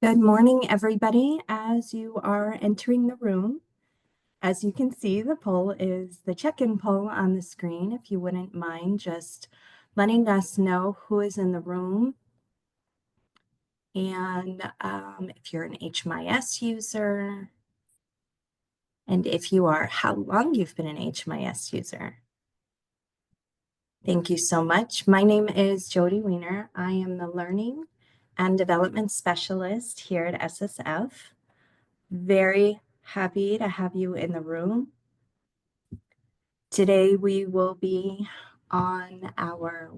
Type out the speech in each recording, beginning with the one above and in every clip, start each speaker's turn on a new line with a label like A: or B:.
A: Good morning, everybody. As you are entering the room, as you can see, the poll is the check-in poll on the screen. If you wouldn't mind just letting us know who is in the room and if you're an HMIS user, and if you are, how long you've been an HMIS user. Thank you so much. My name is Jody Weiner. I am the Learning and Development Specialist here at SSF. Very happy to have you in the room. Today we will be on our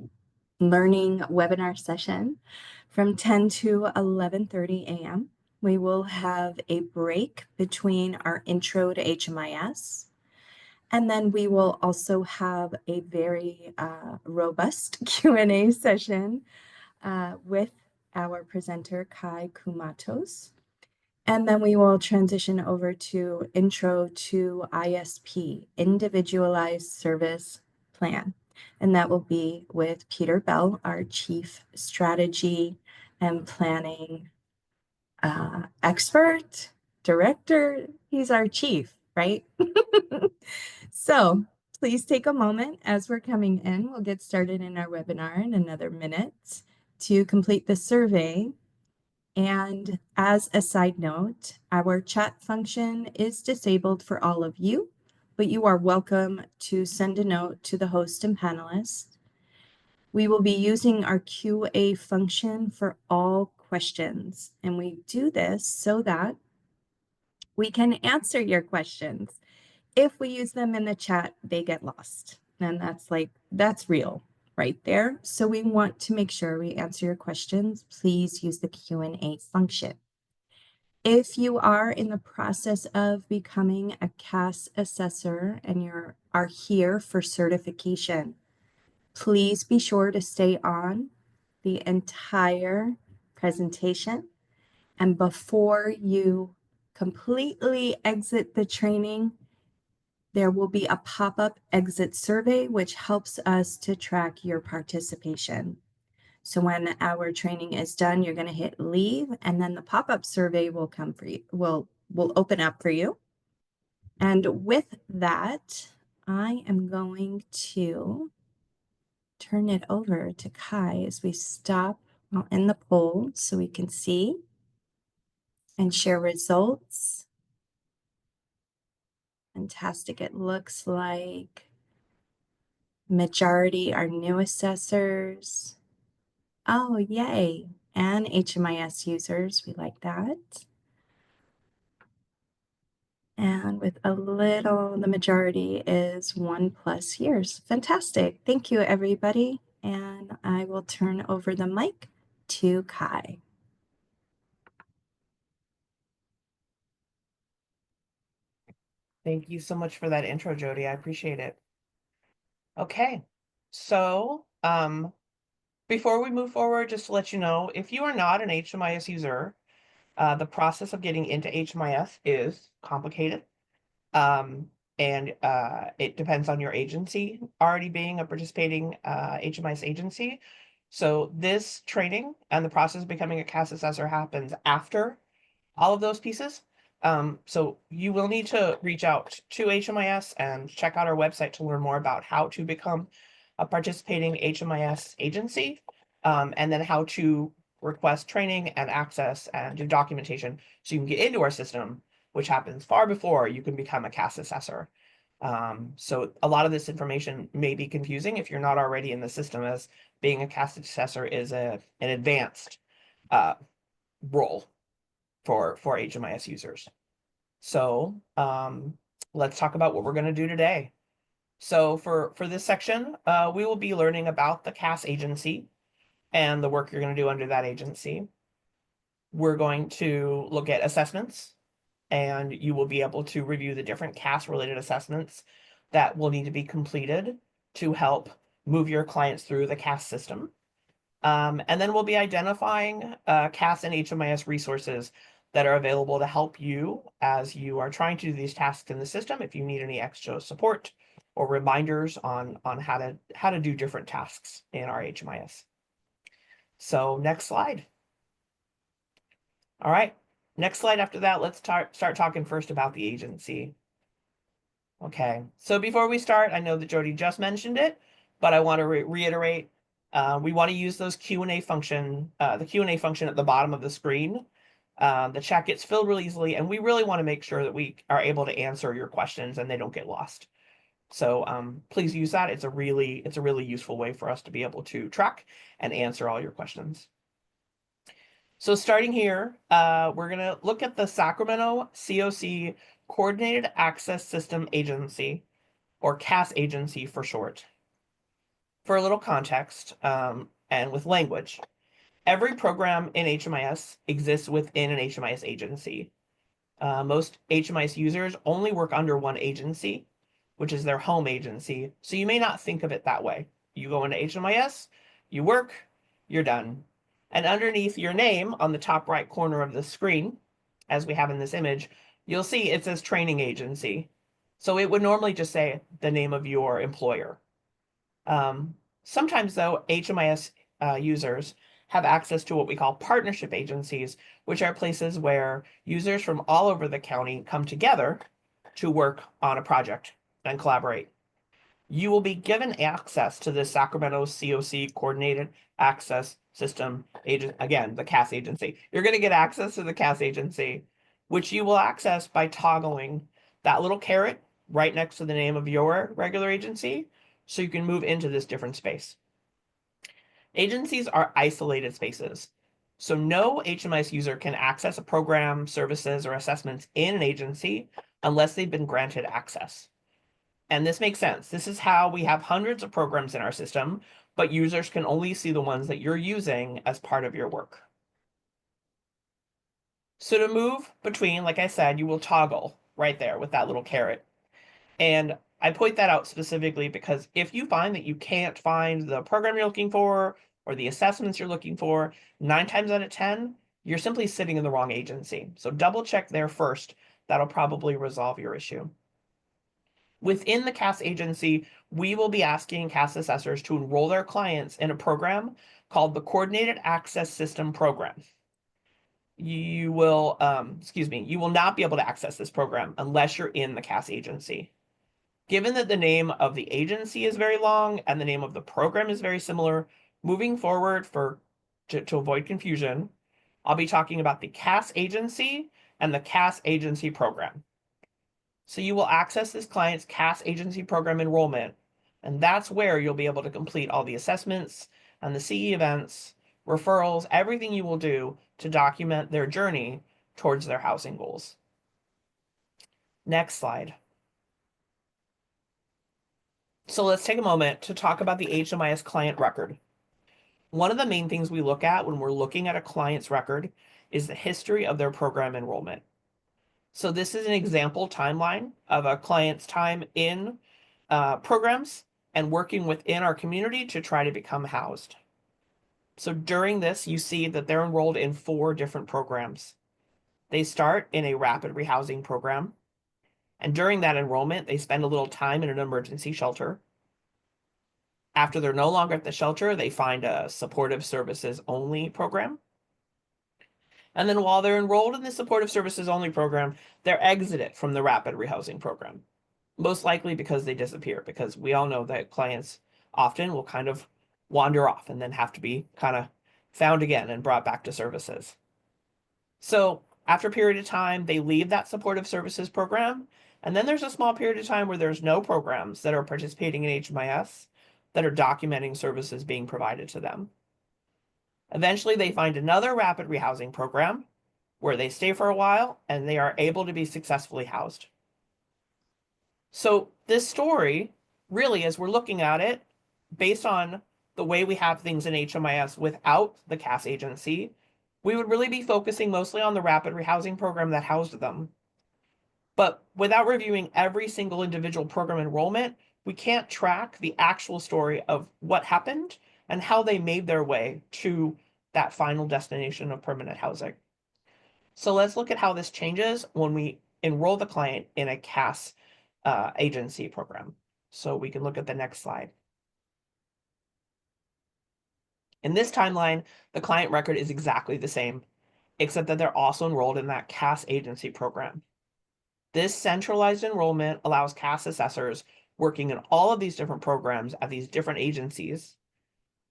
A: learning webinar session from 10 to 11:30 a.m. We will have a break between our intro to HMIS, and then we will also have a very robust Q&A session with our presenter, Kai Kumatos. And then we will transition over to Intro to ISP, Individualized Service Plan. And that will be with Peter Bell, our Chief Strategy and Planning expert, director. He's our chief, right? So please take a moment as we're coming in. We'll get started in our webinar in another minute to complete the survey. And as a side note, our chat function is disabled for all of you, but you are welcome to send a note to the host and panelists. We will be using our QA function for all questions, and we do this so that we can answer your questions. If we use them in the chat, they get lost, and that's real right there. So we want to make sure we answer your questions. Please use the Q&A function. If you are in the process of becoming a CAS assessor and you are here for certification, please be sure to stay on the entire presentation. And before you completely exit the training, there will be a pop-up exit survey, which helps us to track your participation. So when our training is done, you're going to hit leave, and then the pop-up survey will come for you, will open up for you. And with that, I am going to turn it over to Kai as we stop in the poll so we can see and share results. Fantastic. It looks like majority are new assessors. Oh, yay. And HMIS users. We like that. And with a little, the majority is 1+ years. Fantastic. Thank you, everybody. And I will turn over the mic to Kai.
B: Thank you so much for that intro, Jody. I appreciate it. Okay, so before we move forward, just to let you know, if you are not an HMIS user, the process of getting into HMIS is complicated. And it depends on your agency already being a participating HMIS agency. So this training and the process of becoming a CAS assessor happens after all of those pieces. So you will need to reach out to HMIS and check out our website to learn more about how to become a participating HMIS agency, and then how to request training and access and do documentation so you can get into our system, which happens far before you can become a CAS assessor. So a lot of this information may be confusing if you're not already in the system, as being a CAS assessor is an advanced role for HMIS users. So let's talk about what we're going to do today. So for this section, we will be learning about the CAS agency and the work you're going to do under that agency. We're going to look at assessments, and you will be able to review the different CAS related assessments that will need to be completed to help move your clients through the CAS system. And then we'll be identifying CAS and HMIS resources that are available to help you as you are trying to do these tasks in the system, if you need any extra support or reminders on how to do different tasks in our HMIS. So next slide. All right, next slide after that, let's start talking first about the agency. Okay, so before we start, I know that Jody just mentioned it, but I want to reiterate, we want to use those Q&A function, the Q&A function at the bottom of the screen. The chat gets filled really easily, and we really want to make sure that we are able to answer your questions and they don't get lost. So please use that. It's a really useful way for us to be able to track and answer all your questions. So starting here, we're going to look at the Sacramento COC Coordinated Access System Agency, or CAS Agency for short. For a little context, and with language, every program in HMIS exists within an HMIS agency. Most HMIS users only work under one agency, which is their home agency, so you may not think of it that way. You go into HMIS, you work, you're done. And underneath your name on the top right corner of the screen, as we have in this image, you'll see it says training agency. So it would normally just say the name of your employer. Sometimes, though, HMIS users have access to what we call partnership agencies, which are places where users from all over the county come together to work on a project and collaborate. You will be given access to the Sacramento COC Coordinated Access System Agent, again, the CAS agency. You're going to get access to the CAS agency, which you will access by toggling that little caret right next to the name of your regular agency, so you can move into this different space. Agencies are isolated spaces, so no HMIS user can access a program, services, or assessments in an agency unless they've been granted access. And this makes sense. This is how we have hundreds of programs in our system, but users can only see the ones that you're using as part of your work. So to move between, like I said, you will toggle right there with that little caret. And I point that out specifically because if you find that you can't find the program you're looking for or the assessments you're looking for, 9 times out of 10, you're simply sitting in the wrong agency. So double check there first. That'll probably resolve your issue. Within the CAS agency, we will be asking CAS assessors to enroll their clients in a program called the Coordinated Access System Program. You will, you will not be able to access this program unless you're in the CAS agency. Given that the name of the agency is very long and the name of the program is very similar, moving forward to avoid confusion, I'll be talking about the CAS agency and the CAS agency program. So you will access this client's CAS agency program enrollment, and that's where you'll be able to complete all the assessments and the CE events, referrals, everything you will do to document their journey towards their housing goals. Next slide. So let's take a moment to talk about the HMIS client record. One of the main things we look at when we're looking at a client's record is the history of their program enrollment. So this is an example timeline of a client's time in programs and working within our community to try to become housed. So during this, you see that they're enrolled in 4 different programs. They start in a rapid rehousing program, and during that enrollment, they spend a little time in an emergency shelter. After they're no longer at the shelter, they find a supportive services only program. And then while they're enrolled in the supportive services only program, they're exited from the rapid rehousing program. Most likely because they disappear, because we all know that clients often will kind of wander off and then have to be kind of found again and brought back to services. So after a period of time, they leave that supportive services program. And then there's a small period of time where there's no programs that are participating in HMIS that are documenting services being provided to them. Eventually, they find another rapid rehousing program where they stay for a while and they are able to be successfully housed. So this story, really, as we're looking at it, based on the way we have things in HMIS without the CAS agency, we would really be focusing mostly on the rapid rehousing program that housed them. But without reviewing every single individual program enrollment, we can't track the actual story of what happened and how they made their way to that final destination of permanent housing. So let's look at how this changes when we enroll the client in a CAS agency program. So we can look at the next slide. In this timeline, the client record is exactly the same. except that they're also enrolled in that CAS agency program. This centralized enrollment allows CAS assessors working in all of these different programs at these different agencies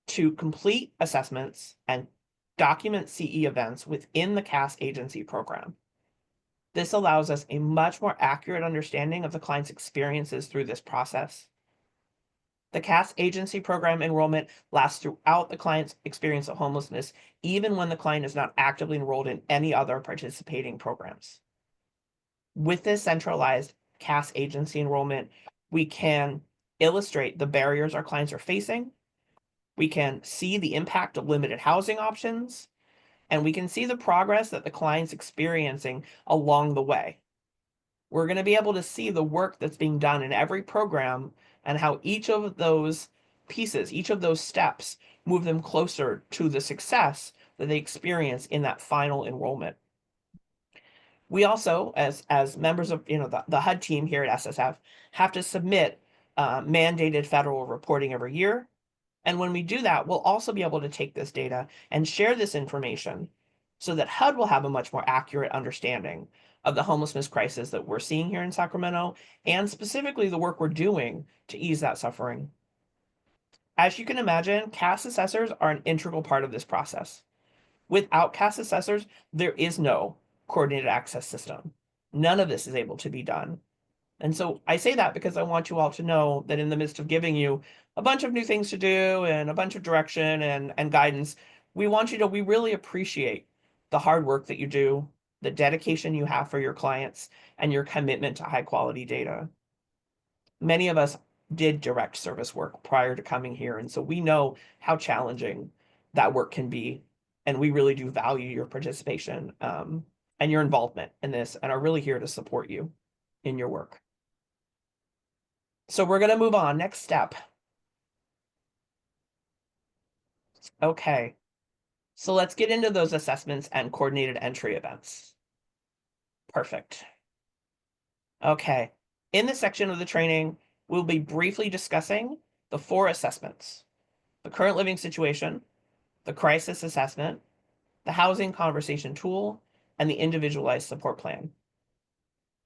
B: to complete assessments and document CE events within the CAS agency program. This allows us a much more accurate understanding of the client's experiences through this process. The CAS agency program enrollment lasts throughout the client's experience of homelessness, even when the client is not actively enrolled in any other participating programs. With this centralized CAS agency enrollment, we can illustrate the barriers our clients are facing. We can see the impact of limited housing options, and we can see the progress that the client's experiencing along the way. We're going to be able to see the work that's being done in every program and how each of those pieces, each of those steps, move them closer to the success that they experience in that final enrollment. We also, as members of the HUD team here at SSF, have to submit mandated federal reporting every year. And when we do that, we'll also be able to take this data and share this information so that HUD will have a much more accurate understanding of the homelessness crisis that we're seeing here in Sacramento, and specifically the work we're doing to ease that suffering. As you can imagine, CAS assessors are an integral part of this process. Without CAS assessors, there is no coordinated access system. None of this is able to be done. And so I say that because I want you all to know that in the midst of giving you a bunch of new things to do and a bunch of direction and guidance, we really appreciate the hard work that you do, the dedication you have for your clients, and your commitment to high quality data. Many of us did direct service work prior to coming here, and so we know how challenging that work can be, and we really do value your participation and your involvement in this, and are really here to support you in your work. So we're going to move on. Next step. Okay, so let's get into those assessments and coordinated entry events. Perfect. Okay, in this section of the training, we'll be briefly discussing the 4 assessments: the current living situation, the crisis assessment, the housing conversation tool, and the individualized support plan.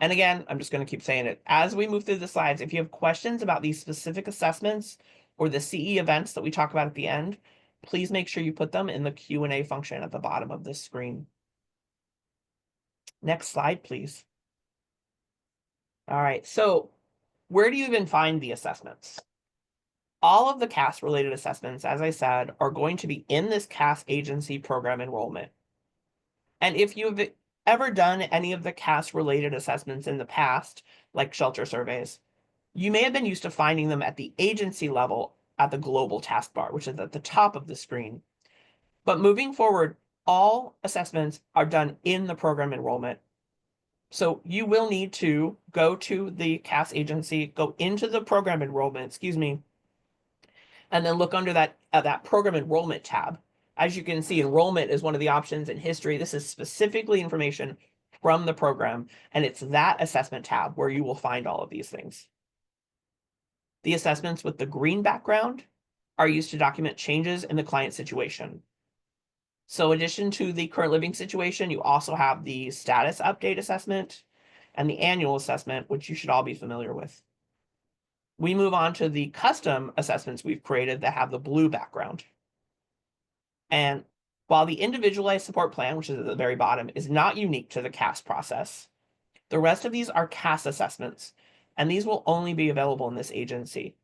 B: And again, I'm just going to keep saying it. As we move through the slides, if you have questions about these specific assessments or the CE events that we talk about at the end, please make sure you put them in the Q&A function at the bottom of this screen. Next slide, please. All right, so where do you even find the assessments? All of the CAS related assessments, as I said, are going to be in this CAS agency program enrollment. And if you've ever done any of the CAS related assessments in the past, like shelter surveys, you may have been used to finding them at the agency level at the global taskbar, which is at the top of the screen. But moving forward, all assessments are done in the program enrollment. So you will need to go to the CAS agency, go into the program enrollment, and then look under that program enrollment tab. As you can see, enrollment is one of the options in history. This is specifically information from the program, and it's that assessment tab where you will find all of these things. The assessments with the green background are used to document changes in the client situation. So in addition to the current living situation, you also have the status update assessment and the annual assessment, which you should all be familiar with. We move on to the custom assessments we've created that have the blue background. And while the individualized support plan, which is at the very bottom, is not unique to the CAS process, the rest of these are CAS assessments, and these will only be available in this agency.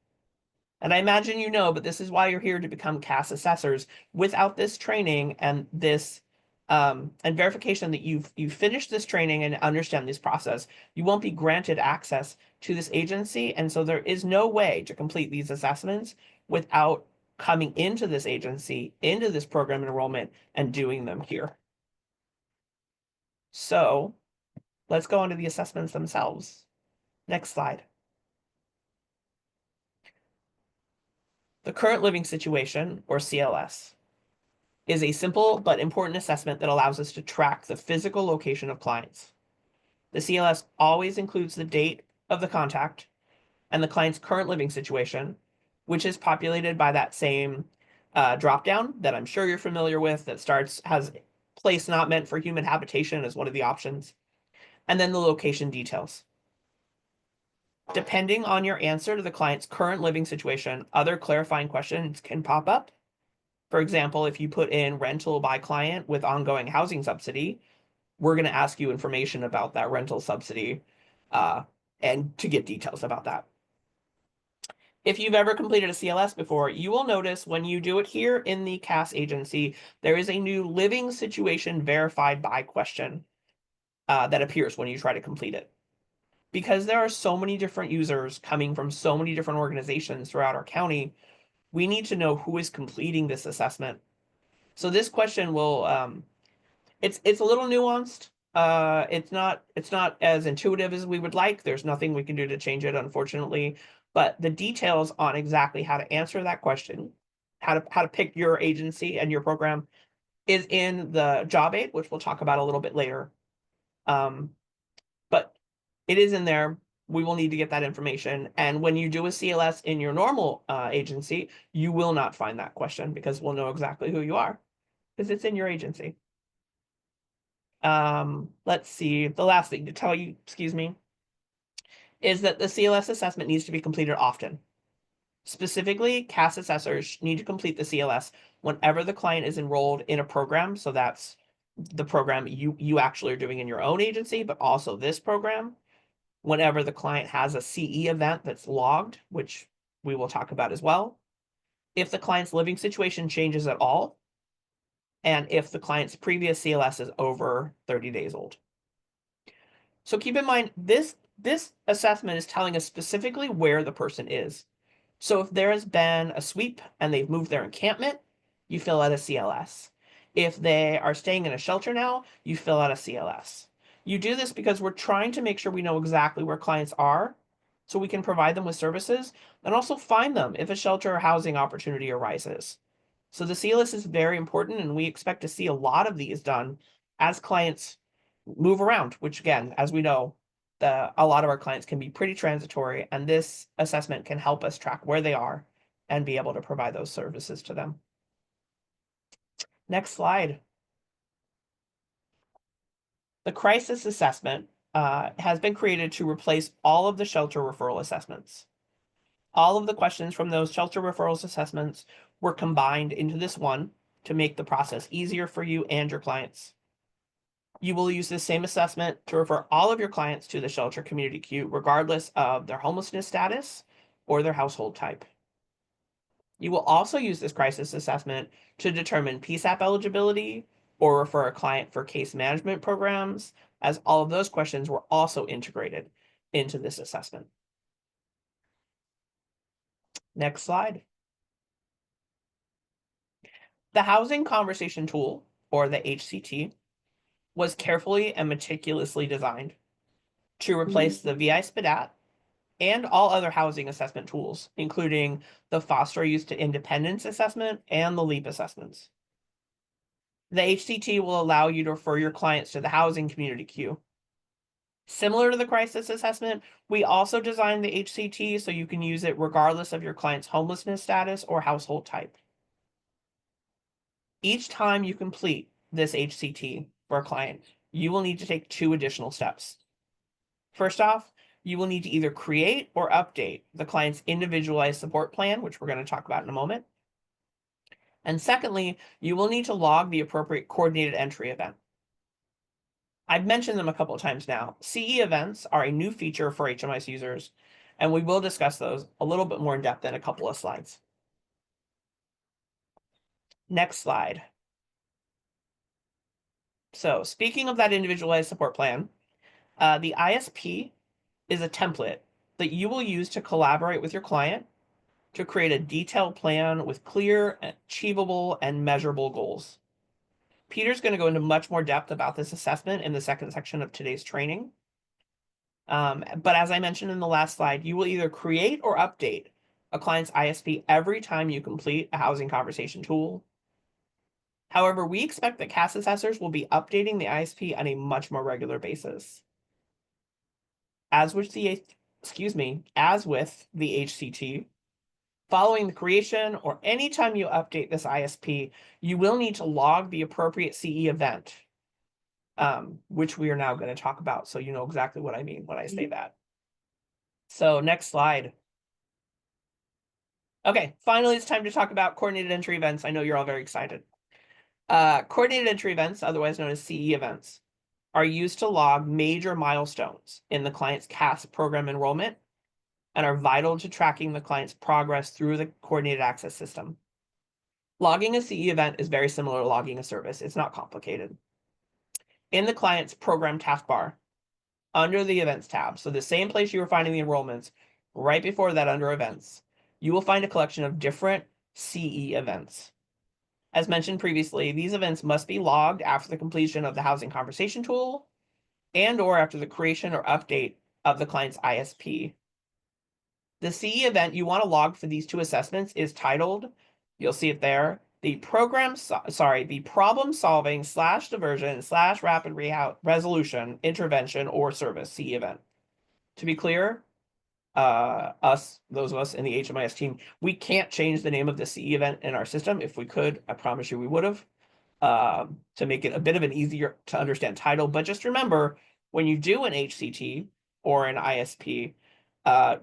B: And I imagine you know, but this is why you're here to become CAS assessors. Without this training and this and verification that you've finished this training and understand this process, you won't be granted access to this agency. And so there is no way to complete these assessments without coming into this agency, into this program enrollment, and doing them here. So let's go on to the assessments themselves. Next slide. The current living situation, or CLS, is a simple but important assessment that allows us to track the physical location of clients. The CLS always includes the date of the contact and the client's current living situation, which is populated by that same dropdown that I'm sure you're familiar with that has place not meant for human habitation is one of the options. And then the location details. Depending on your answer to the client's current living situation, other clarifying questions can pop up. For example, if you put in rental by client with ongoing housing subsidy, we're going to ask you information about that rental subsidy and to get details about that. If you've ever completed a CLS before, you will notice when you do it here in the CAS agency, there is a new living situation verified by question that appears when you try to complete it. Because there are so many different users coming from so many different organizations throughout our county, we need to know who is completing this assessment. So this question will, it's a little nuanced. It's not as intuitive as we would like. There's nothing we can do to change it, unfortunately. But the details on exactly how to answer that question, how to pick your agency and your program, is in the job aid, which we'll talk about a little bit later. But it is in there. We will need to get that information. And when you do a CLS in your normal agency, you will not find that question because we'll know exactly who you are because it's in your agency. Let's see. The last thing to tell you, excuse me, is that the CLS assessment needs to be completed often. Specifically, CAS assessors need to complete the CLS whenever the client is enrolled in a program. So that's the program you actually are doing in your own agency, but also this program. Whenever the client has a CE event that's logged, which we will talk about as well. If the client's living situation changes at all, and if the client's previous CLS is over 30 days old. So keep in mind, this assessment is telling us specifically where the person is. So if there has been a sweep and they've moved their encampment, you fill out a CLS. If they are staying in a shelter now, you fill out a CLS. You do this because we're trying to make sure we know exactly where clients are so we can provide them with services and also find them if a shelter or housing opportunity arises. So the CLS is very important, and we expect to see a lot of these done as clients move around, which again, as we know, a lot of our clients can be pretty transitory, and this assessment can help us track where they are and be able to provide those services to them. Next slide. The crisis assessment has been created to replace all of the shelter referral assessments. All of the questions from those shelter referrals assessments were combined into this one to make the process easier for you and your clients. You will use this same assessment to refer all of your clients to the shelter community queue, regardless of their homelessness status or their household type. You will also use this crisis assessment to determine PSAP eligibility or refer a client for case management programs, as all of those questions were also integrated into this assessment. Next slide. The Housing Conversation Tool, or the HCT, was carefully and meticulously designed to replace the VI SPDAT and all other housing assessment tools, including the Foster Youth to Independence assessment and the LEAP assessments. The HCT will allow you to refer your clients to the housing community queue. Similar to the crisis assessment, we also designed the HCT so you can use it regardless of your client's homelessness status or household type. Each time you complete this HCT for a client, you will need to take 2 additional steps. First off, you will need to either create or update the client's individualized support plan, which we're going to talk about in a moment. And secondly, you will need to log the appropriate coordinated entry event. I've mentioned them a couple of times now. CE events are a new feature for HMIS users, and we will discuss those a little bit more in depth in a couple of slides. Next slide. So speaking of that individualized support plan, the ISP is a template that you will use to collaborate with your client to create a detailed plan with clear, achievable, and measurable goals. Peter's going to go into much more depth about this assessment in the second section of today's training. But as I mentioned in the last slide, you will either create or update a client's ISP every time you complete a housing conversation tool. However, we expect that CAS assessors will be updating the ISP on a much more regular basis. As with the HCT, Following the creation or anytime you update this ISP, you will need to log the appropriate CE event, which we are now going to talk about. So you know exactly what I mean when I say that. So next slide. Okay, finally, it's time to talk about coordinated entry events. I know you're all very excited. Coordinated entry events, otherwise known as CE events, are used to log major milestones in the client's CAS program enrollment and are vital to tracking the client's progress through the coordinated access system. Logging a CE event is very similar to logging a service. It's not complicated. In the client's program taskbar, under the events tab, so the same place you were finding the enrollments, right before that under events, you will find a collection of different CE events. As mentioned previously, these events must be logged after the completion of the housing conversation tool and or after the creation or update of the client's ISP. The CE event you want to log for these two assessments is titled, you'll see it there, the problem solving / diversion / rapid resolution intervention or service CE event. To be clear, those of us in the HMIS team, we can't change the name of the CE event in our system. If we could, I promise you we would have, to make it a bit of an easier to understand title. But just remember, when you do an HCT or an ISP,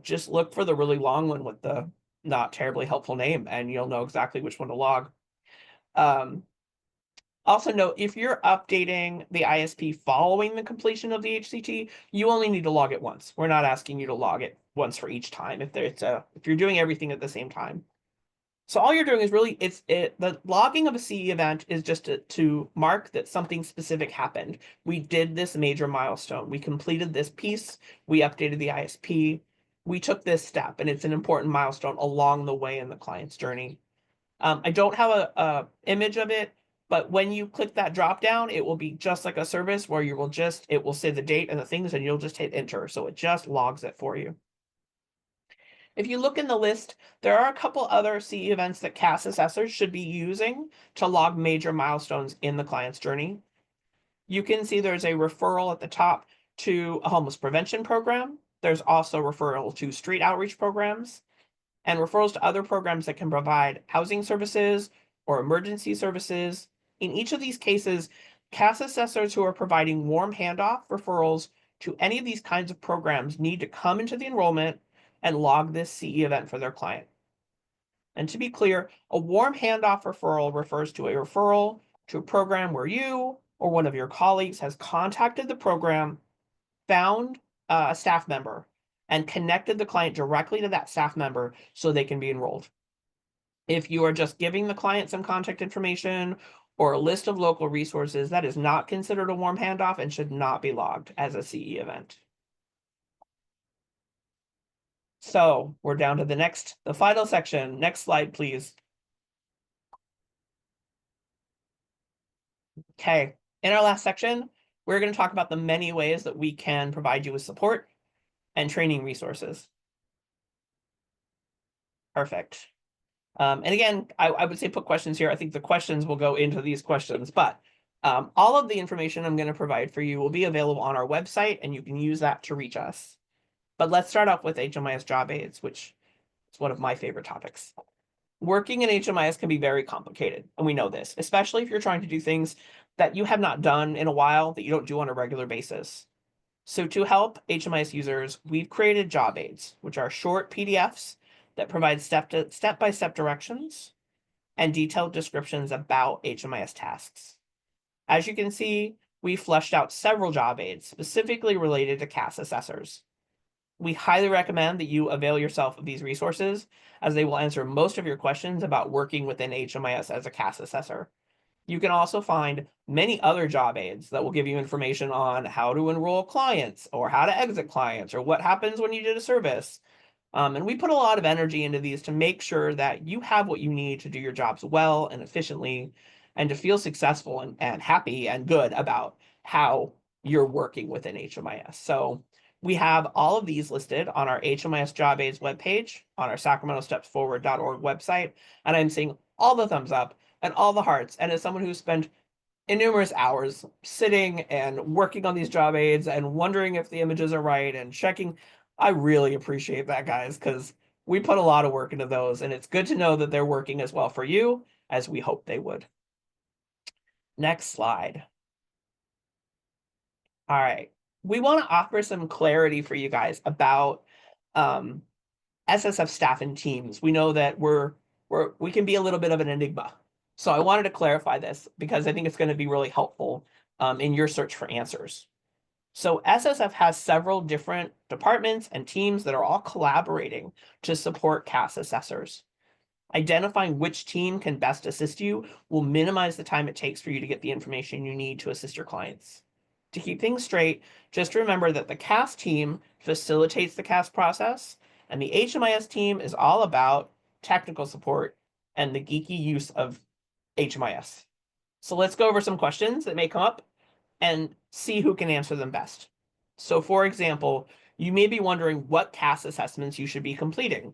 B: just look for the really long one with the not terribly helpful name, and you'll know exactly which one to log. Also note, if you're updating the ISP following the completion of the HCT, you only need to log it once. We're not asking you to log it once for each time if you're doing everything at the same time. So all you're doing is really, the logging of a CE event is just to mark that something specific happened. We did this major milestone. We completed this piece. We updated the ISP. We took this step, and it's an important milestone along the way in the client's journey. I don't have a image of it, but when you click that drop down, it will be just like a service where it will say the date and the things, and you'll just hit enter. So it just logs it for you. If you look in the list, there are a couple other CE events that CAS assessors should be using to log major milestones in the client's journey. You can see there's a referral at the top to a homeless prevention program. There's also referral to street outreach programs and referrals to other programs that can provide housing services or emergency services. In each of these cases, CAS assessors who are providing warm handoff referrals to any of these kinds of programs need to come into the enrollment and log this CE event for their client. And to be clear, a warm handoff referral refers to a referral to a program where you or one of your colleagues has contacted the program, found a staff member, and connected the client directly to that staff member so they can be enrolled. If you are just giving the client some contact information or a list of local resources, that is not considered a warm handoff and should not be logged as a CE event. So we're down to the final section. Next slide, please. Okay, in our last section, we're going to talk about the many ways that we can provide you with support and training resources. Perfect. And again, I would say put questions here. I think the questions will go into these questions, but all of the information I'm going to provide for you will be available on our website, and you can use that to reach us. But let's start off with HMIS job aids, which is one of my favorite topics. Working in HMIS can be very complicated, and we know this, especially if you're trying to do things that you have not done in a while, that you don't do on a regular basis. So to help HMIS users, we've created job aids, which are short PDFs that provide step-by-step directions and detailed descriptions about HMIS tasks. As you can see, we fleshed out several job aids specifically related to CAS assessors. We highly recommend that you avail yourself of these resources, as they will answer most of your questions about working within HMIS as a CAS assessor. You can also find many other job aids that will give you information on how to enroll clients or how to exit clients or what happens when you did a service. And we put a lot of energy into these to make sure that you have what you need to do your jobs well and efficiently and to feel successful and happy and good about how you're working within HMIS. So we have all of these listed on our HMIS Job Aids webpage on our sacramentostepsforward.org website. And I'm seeing all the thumbs up and all the hearts. And as someone who's spent innumerous hours sitting and working on these job aids and wondering if the images are right and checking, I really appreciate that, guys, because we put a lot of work into those, and it's good to know that they're working as well for you as we hope they would. Next slide. All right. We want to offer some clarity for you guys about SSF staff and teams. We know that we can be a little bit of an enigma. So I wanted to clarify this because I think it's going to be really helpful in your search for answers. So SSF has several different departments and teams that are all collaborating to support CAS assessors. Identifying which team can best assist you will minimize the time it takes for you to get the information you need to assist your clients. To keep things straight, just remember that the CAS team facilitates the CAS process, and the HMIS team is all about technical support and the geeky use of HMIS. So let's go over some questions that may come up and see who can answer them best. So for example, you may be wondering what CAS assessments you should be completing,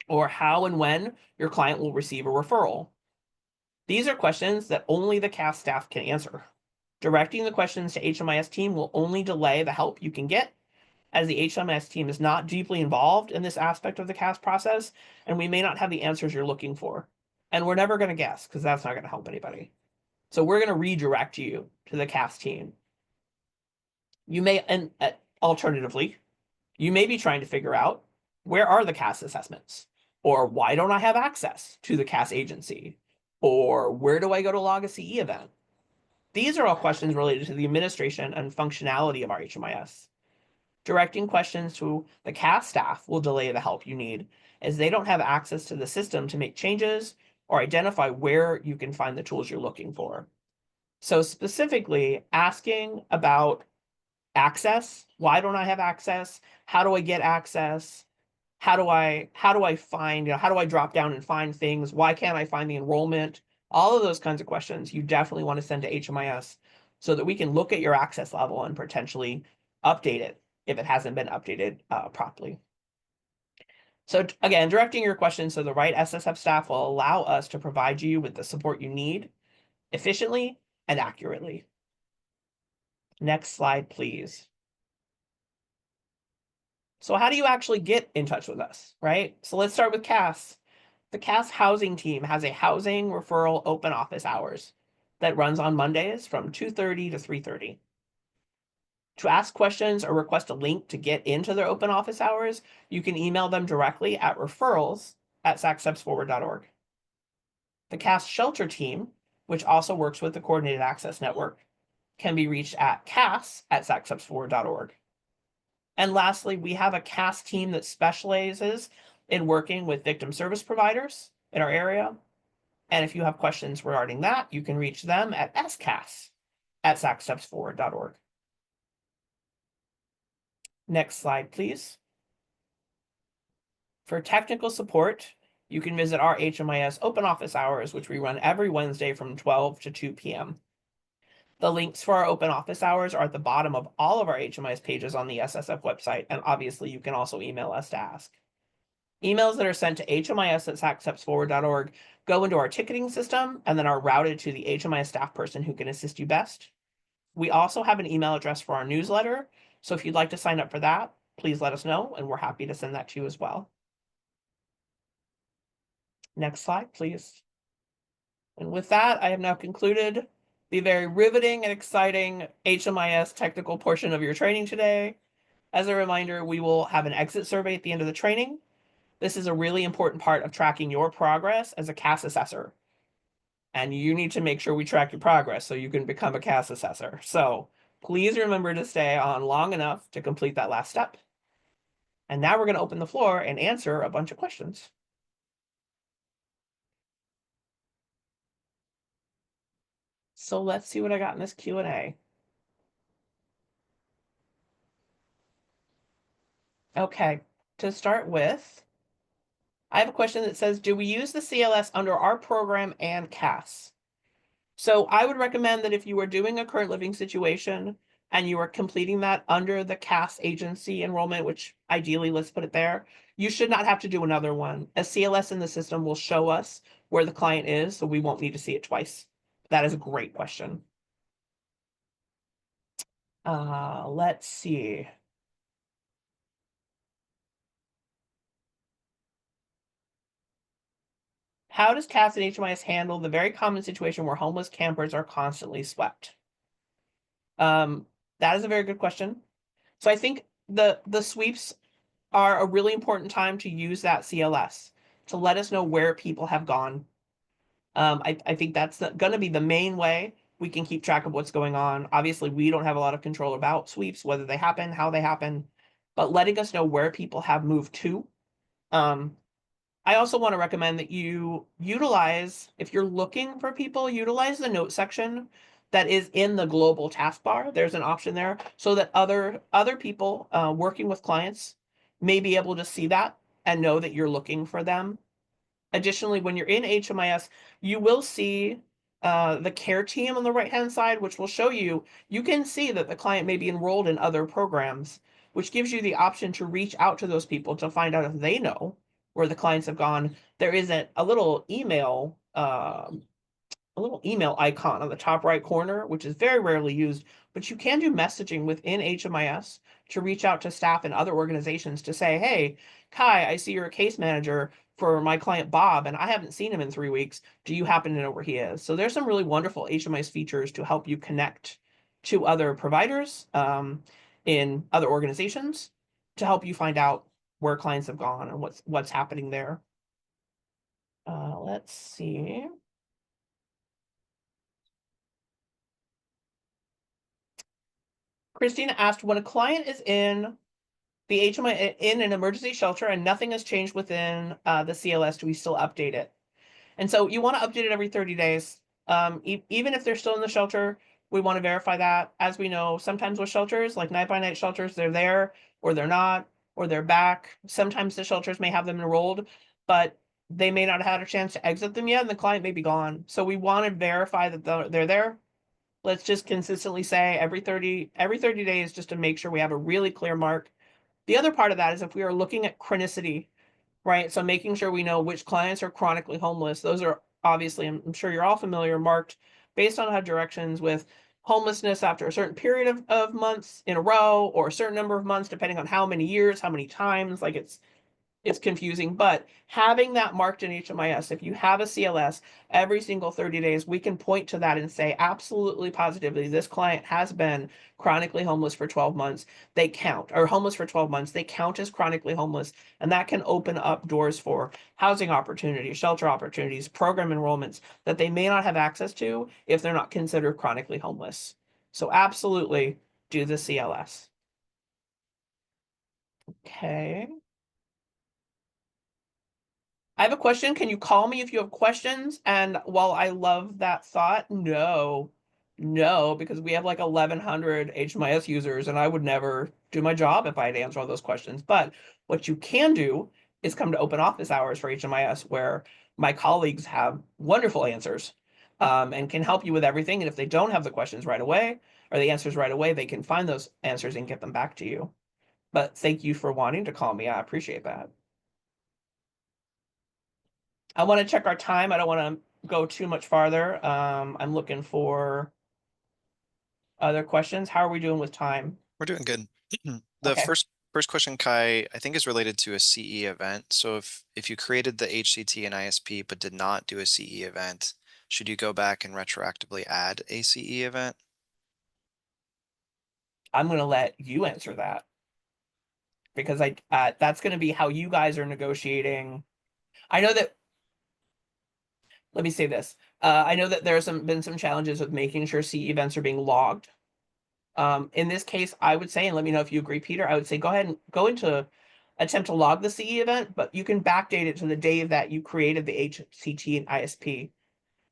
B: or how and when your client will receive a referral. These are questions that only the CAS staff can answer. Directing the questions to HMIS team will only delay the help you can get, as the HMIS team is not deeply involved in this aspect of the CAS process, and we may not have the answers you're looking for. And we're never going to guess, because that's not going to help anybody. So we're going to redirect you to the CAS team. You may, and alternatively, you may be trying to figure out, where are the CAS assessments? Or why don't I have access to the CAS agency? Or where do I go to log a CE event? These are all questions related to the administration and functionality of our HMIS. Directing questions to the CAS staff will delay the help you need, as they don't have access to the system to make changes or identify where you can find the tools you're looking for. So specifically, asking about access, why don't I have access? How do I get access? How do I find, how do I drop down and find things? Why can't I find the enrollment? All of those kinds of questions you definitely want to send to HMIS so that we can look at your access level and potentially update it if it hasn't been updated properly. So again, directing your questions to the right SSF staff will allow us to provide you with the support you need efficiently and accurately. Next slide, please. So how do you actually get in touch with us, right? So let's start with CAS. The CAS housing team has a housing referral open office hours that runs on Mondays from 2:30 to 3:30. To ask questions or request a link to get into their open office hours, you can email them directly at referrals@sacstepsforward.org. The CAS shelter team, which also works with the Coordinated Access Network, can be reached at cas@sacstepsforward.org. And lastly, we have a CAS team that specializes in working with victim service providers in our area. And if you have questions regarding that, you can reach them at scas@sacstepsforward.org. Next slide, please. For technical support, you can visit our HMIS open office hours, which we run every Wednesday from 12 to 2 p.m. The links for our open office hours are at the bottom of all of our HMIS pages on the SSF website, and obviously you can also email us to ask. Emails that are sent to hmis@sacstepsforward.org go into our ticketing system and then are routed to the HMIS staff person who can assist you best. We also have an email address for our newsletter, so if you'd like to sign up for that, please let us know, and we're happy to send that to you as well. Next slide, please. And with that, I have now concluded the very riveting and exciting HMIS technical portion of your training today. As a reminder, we will have an exit survey at the end of the training. This is a really important part of tracking your progress as a CAS assessor. And you need to make sure we track your progress so you can become a CAS assessor. So please remember to stay on long enough to complete that last step. And now we're going to open the floor and answer a bunch of questions. So let's see what I got in this Q&A. Okay, to start with, I have a question that says, do we use the CLS under our program and CAS? So I would recommend that if you are doing a current living situation and you are completing that under the CAS agency enrollment, which ideally, let's put it there, you should not have to do another one. A CLS in the system will show us where the client is, so we won't need to see it twice. That is a great question. Let's see. How does CAS and HMIS handle the very common situation where homeless campers are constantly swept? That is a very good question. So I think the sweeps are a really important time to use that CLS to let us know where people have gone. I think that's going to be the main way we can keep track of what's going on. Obviously, we don't have a lot of control about sweeps, whether they happen, how they happen, but letting us know where people have moved to. I also want to recommend that you utilize, if you're looking for people, utilize the note section that is in the global taskbar. There's an option there so that other people working with clients may be able to see that and know that you're looking for them. Additionally, when you're in HMIS, you will see the care team on the right-hand side, which will show you, you can see that the client may be enrolled in other programs, which gives you the option to reach out to those people to find out if they know where the clients have gone. There is a little email icon on the top right corner, which is very rarely used, but you can do messaging within HMIS to reach out to staff and other organizations to say, hey, Kai, I see you're a case manager for my client Bob, and I haven't seen him in 3 weeks. Do you happen to know where he is? So there's some really wonderful HMIS features to help you connect to other providers in other organizations to help you find out where clients have gone and what's happening there. Let's see. Christina asked, when a client is in the HMI in an emergency shelter and nothing has changed within the CLS, do we still update it? And so you want to update it every 30 days. Even if they're still in the shelter, we want to verify that. As we know, sometimes with shelters, like night-by-night shelters, they're there or they're not, or they're back. Sometimes the shelters may have them enrolled, but they may not have had a chance to exit them yet, and the client may be gone. So we want to verify that they're there. Let's just consistently say every 30 days just to make sure we have a really clear mark. The other part of that is if we are looking at chronicity, right? So making sure we know which clients are chronically homeless. Those are obviously, I'm sure you're all familiar, marked based on how directions with homelessness after a certain period of months in a row or a certain number of months, depending on how many years, how many times, like it's confusing, but having that marked in HMIS, if you have a CLS every single 30 days, we can point to that and say, absolutely positively, this client has been chronically homeless for 12 months. They count, or homeless for 12 months. They count as chronically homeless. And that can open up doors for housing opportunities, shelter opportunities, program enrollments that they may not have access to if they're not considered chronically homeless. So absolutely do the CLS. Okay. I have a question. Can you call me if you have questions? And while I love that thought, no, because we have like 1,100 HMIS users and I would never do my job if I had to answer all those questions. But what you can do is come to open office hours for HMIS where my colleagues have wonderful answers and can help you with everything. And if they don't have the questions right away or the answers right away, they can find those answers and get them back to you. But thank you for wanting to call me. I appreciate that. I want to check our time. I don't want to go too much farther. I'm looking for other questions. How are we doing with time?
C: We're doing good. The
B: Okay.
C: first question, Kai, I think is related to a CE event. So if you created the HCT and ISP but did not do a CE event, should you go back and retroactively add a CE event?
B: I'm going to let you answer that because that's going to be how you guys are negotiating. I know that, let me say this. I know that there's been some challenges with making sure CE events are being logged. In this case, I would say, and let me know if you agree, Peter, I would say go ahead and go into attempt to log the CE event, but you can backdate it to the day that you created the HCT and ISP.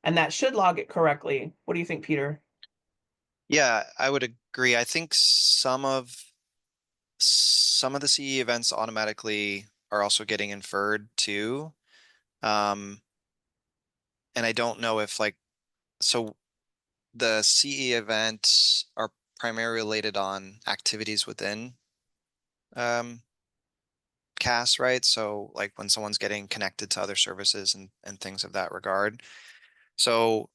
B: And that should log it correctly. What do you think, Peter?
C: Yeah, I would agree. I think some of the CE events automatically are also getting inferred too. And I don't know if so the CE events are primarily related on activities within CAS, right? So like when someone's getting connected to other services and things of that regard. So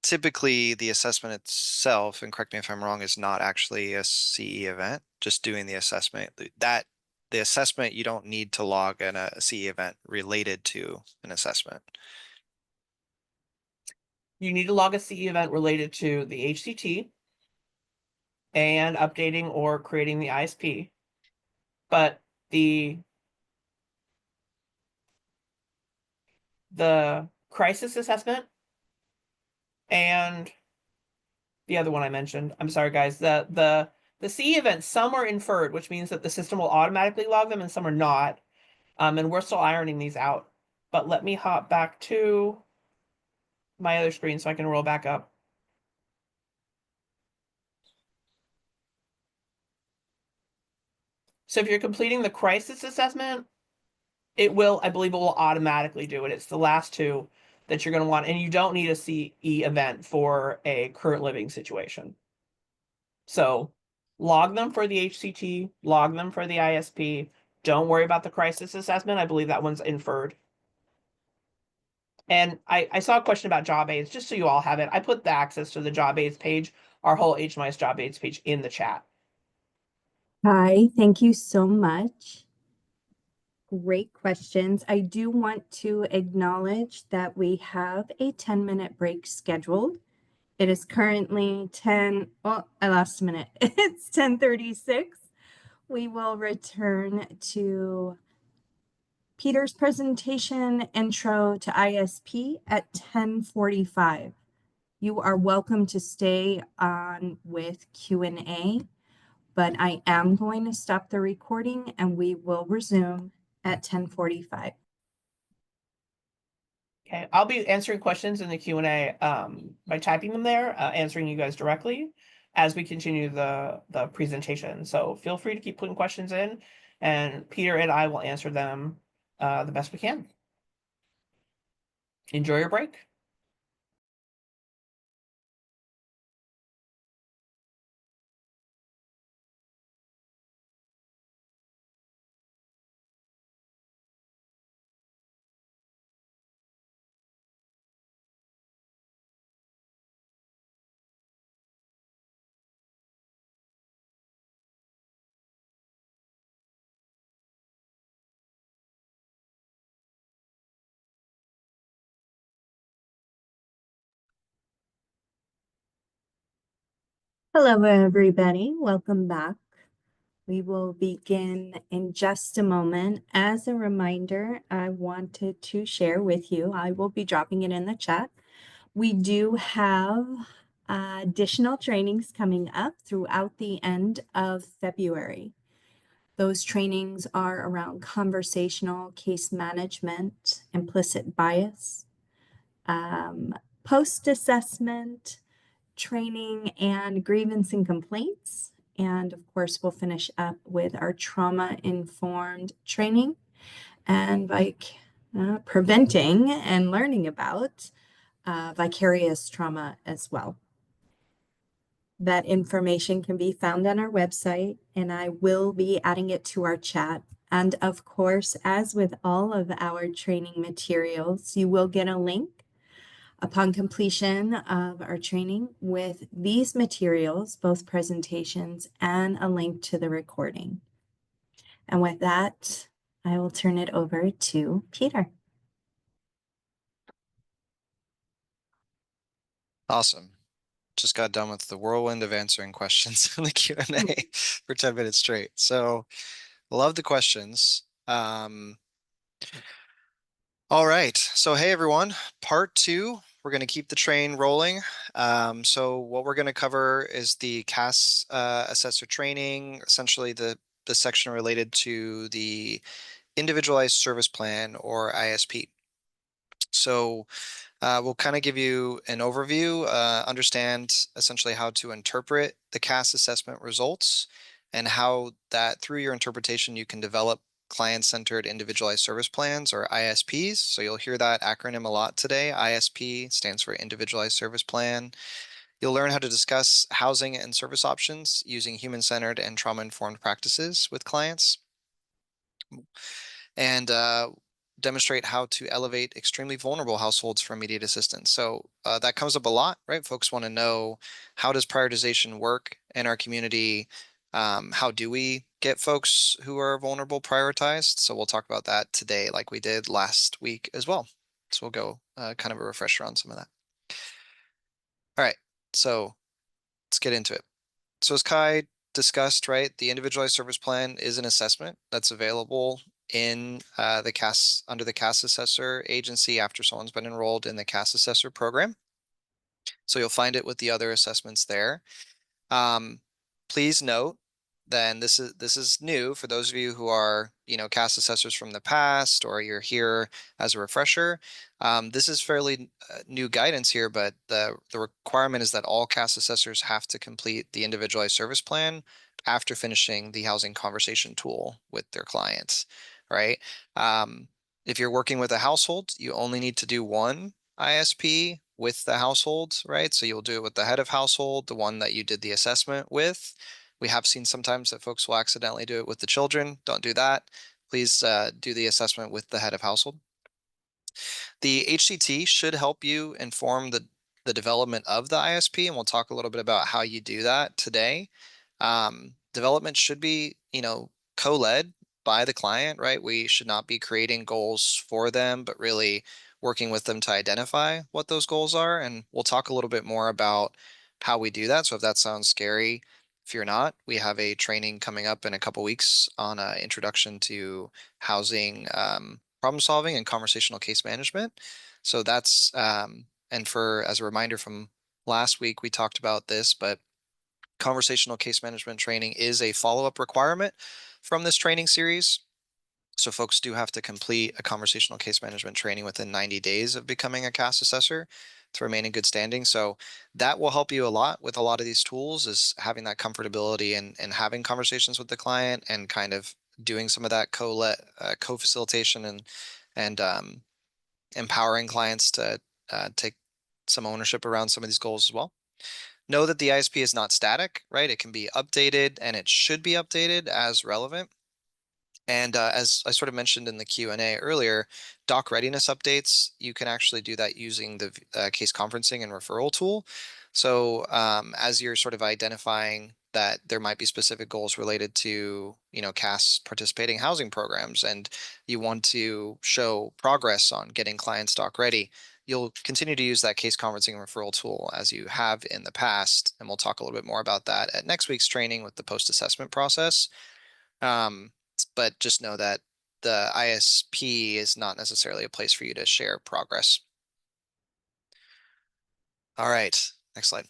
C: typically the assessment itself, and correct me if I'm wrong, is not actually a CE event, just doing the assessment. The assessment, you don't need to log in a CE event related to an assessment.
B: you need to log a CE event related to the HCT and updating or creating the ISP. But the crisis assessment and the other one I mentioned, I'm sorry, guys, the CE events, some are inferred, which means that the system will automatically log them and some are not. And we're still ironing these out. But let me hop back to my other screen so I can roll back up. So if you're completing the crisis assessment, I believe it will automatically do it. It's the last two that you're going to want, and you don't need a CE event for a current living situation. So log them for the HCT, log them for the ISP. Don't worry about the crisis assessment. I believe that one's inferred. And I saw a question about job aids, just so you all have it. I put the access to the job aids page, our whole HMIS job aids page, in the chat.
A: Hi, thank you so much. Great questions. I do want to acknowledge that we have a 10-minute break scheduled. It is currently 10, oh, I lost a minute. It's 10:36. We will return to Peter's presentation, Intro to ISP, at 10:45. You are welcome to stay on with Q&A, but I am going to stop the recording and we will resume at 10:45.
B: Okay, I'll be answering questions in the Q&A by typing them there, answering you guys directly as we continue the presentation. So feel free to keep putting questions in, and Peter and I will answer them the best we can. Enjoy your break.
A: Hello, everybody. Welcome back. We will begin in just a moment. As a reminder, I wanted to share with you, I will be dropping it in the chat. We do have additional trainings coming up throughout the end of February. Those trainings are around conversational case management, implicit bias, post-assessment, training, and grievance and complaints. And of course, we'll finish up with our trauma-informed training and preventing and learning about vicarious trauma as well. That information can be found on our website, and I will be adding it to our chat. And of course, as with all of our training materials, you will get a link upon completion of our training with these materials, both presentations and a link to the recording. And with that, I will turn it over to Peter.
C: Awesome. Just got done with the whirlwind of answering questions in the Q&A for 10 minutes straight. So love the questions. All right. So, hey, everyone, part 2, we're going to keep the train rolling. So what we're going to cover is the CAS Assessor training, essentially the section related to the Individualized Service Plan, or ISP. So we'll kind of give you an overview, understand essentially how to interpret the CAS assessment results, and how that through your interpretation you can develop client-centered individualized service plans, or ISPs. So you'll hear that acronym a lot today. ISP stands for Individualized Service Plan. You'll learn how to discuss housing and service options using human-centered and trauma-informed practices with clients, and demonstrate how to elevate extremely vulnerable households for immediate assistance. So that comes up a lot, right? Folks want to know, how does prioritization work in our community? How do we get folks who are vulnerable prioritized? So we'll talk about that today, like we did last week as well. So we'll go kind of a refresher on some of that. All right, so let's get into it. So as Kai discussed, right, the individualized service plan is an assessment that's available in the CAS under the CAS Assessor agency after someone's been enrolled in the CAS Assessor program. So you'll find it with the other assessments there. Um, Please note, then this is new for those of you who are, CAS assessors from the past, or you're here as a refresher. This is fairly new guidance here, but the requirement is that all CAS assessors have to complete the individualized service plan after finishing the housing conversation tool with their clients, right? Um, if you're working with a household, you only need to do one ISP with the household, right? So you'll do it with the head of household, the one that you did the assessment with. We have seen sometimes that folks will accidentally do it with the children. Don't do that. Please do the assessment with the head of household. The HCT should help you inform the development of the ISP, and we'll talk a little bit about how you do that today. Development should be, co-led by the client, right? We should not be creating goals for them, but really working with them to identify what those goals are. And we'll talk a little bit more about how we do that. So if that sounds scary, if you're not, we have a training coming up in a couple weeks on introduction to housing problem solving and conversational case management. So that's and for as a reminder from last week, we talked about this, but conversational case management training is a follow-up requirement from this training series. So folks do have to complete a conversational case management training within 90 days of becoming a CAS assessor to remain in good standing. So that will help you a lot with a lot of these tools, is having that comfortability and having conversations with the client and kind of doing some of that co-facilitation and empowering clients to take some ownership around some of these goals as well. Know that the ISP is not static, right? It can be updated, and it should be updated as relevant. And as I sort of mentioned in the Q&A earlier, doc readiness updates, you can actually do that using the case conferencing and referral tool. So as you're sort of identifying that there might be specific goals related to, CAS participating housing programs, and you want to show progress on getting clients doc ready, you'll continue to use that case conferencing and referral tool as you have in the past. And we'll talk a little bit more about that at next week's training with the post-assessment process. Um, but just know that the ISP is not necessarily a place for you to share progress. All right, next slide.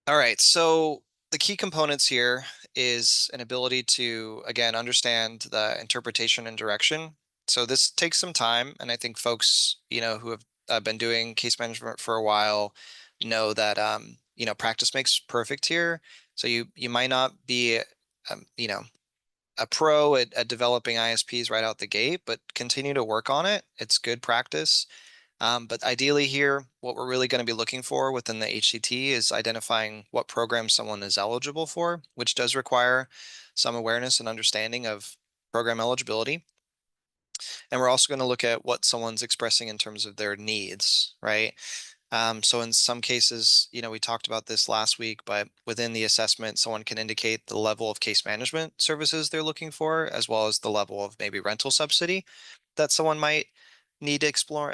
C: All right, so the key components here is an ability to, again, understand the interpretation and direction. So this takes some time, and I think folks, who have been doing case management for a while know that, practice makes perfect here. So you might not be, a pro at developing ISPs right out the gate, but continue to work on it. It's good practice. But ideally here, what we're really going to be looking for within the HCT is identifying what program someone is eligible for, which does require some awareness and understanding of program eligibility. And we're also going to look at what someone's expressing in terms of their needs, right? So in some cases, we talked about this last week, but within the assessment, someone can indicate the level of case management services they're looking for, as well as the level of maybe rental subsidy that someone might need to explore,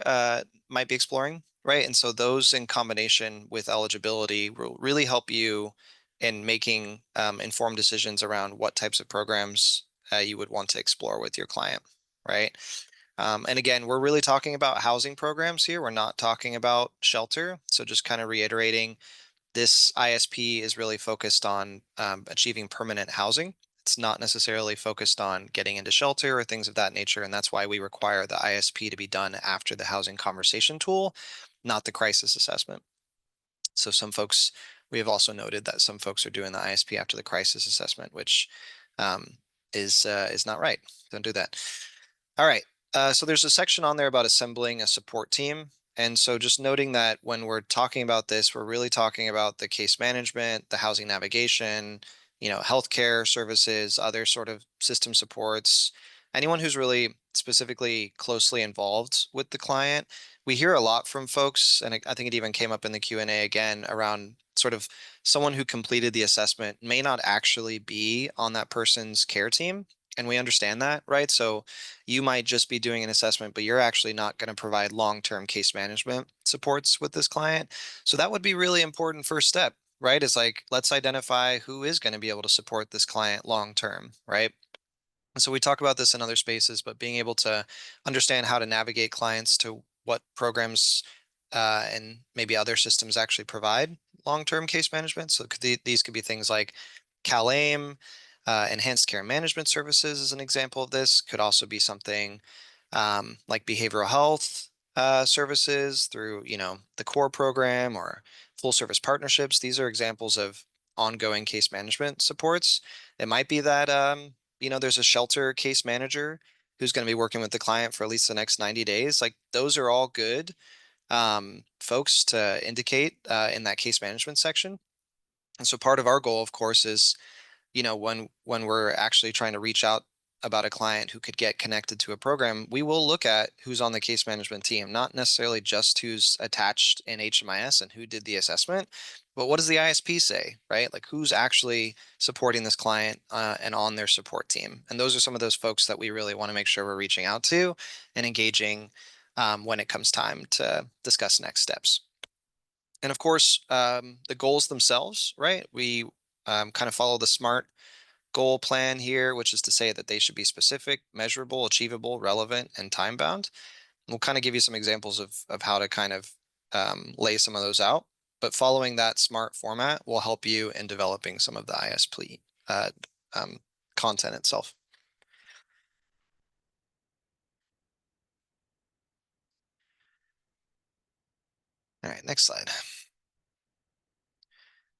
C: might be exploring, right? And so those in combination with eligibility will really help you in making informed decisions around what types of programs you would want to explore with your client, right? And again, we're really talking about housing programs here. We're not talking about shelter. So just kind of reiterating, this ISP is really focused on achieving permanent housing. It's not necessarily focused on getting into shelter or things of that nature. And that's why we require the ISP to be done after the housing conversation tool, not the crisis assessment. So we have also noted that some folks are doing the ISP after the crisis assessment, which is not right. Don't do that. All right. So there's a section on there about assembling a support team. And so just noting that when we're talking about this, we're really talking about the case management, the housing navigation, healthcare services, other sort of system supports, anyone who's really specifically closely involved with the client. We hear a lot from folks, and I think it even came up in the Q&A again, around sort of someone who completed the assessment may not actually be on that person's care team. And we understand that, right? So you might just be doing an assessment, but you're actually not going to provide long-term case management supports with this client. So that would be really important first step, right? Is like, let's identify who is going to be able to support this client long-term, right? And so we talk about this in other spaces, but being able to understand how to navigate clients to what programs and maybe other systems actually provide long-term case management. So these could be things like CalAIM, enhanced care management services is an example of this. Could also be something like behavioral health services through, the core program or full service partnerships. These are examples of ongoing case management supports. It might be that there's a shelter case manager who's going to be working with the client for at least the next 90 days. Like those are all good folks to indicate in that case management section. And so part of our goal, of course, is when we're actually trying to reach out about a client who could get connected to a program, we will look at who's on the case management team, not necessarily just who's attached in HMIS and who did the assessment, but what does the ISP say, right? Like who's actually supporting this client and on their support team. And those are some of those folks that we really want to make sure we're reaching out to and engaging when it comes time to discuss next steps. And of course, the goals themselves, right? We kind of follow the SMART goal plan here, which is to say that they should be specific, measurable, achievable, relevant, and time bound. We'll kind of give you some examples of how to kind of lay some of those out. But following that SMART format will help you in developing some of the ISP um, content itself. All right, next slide.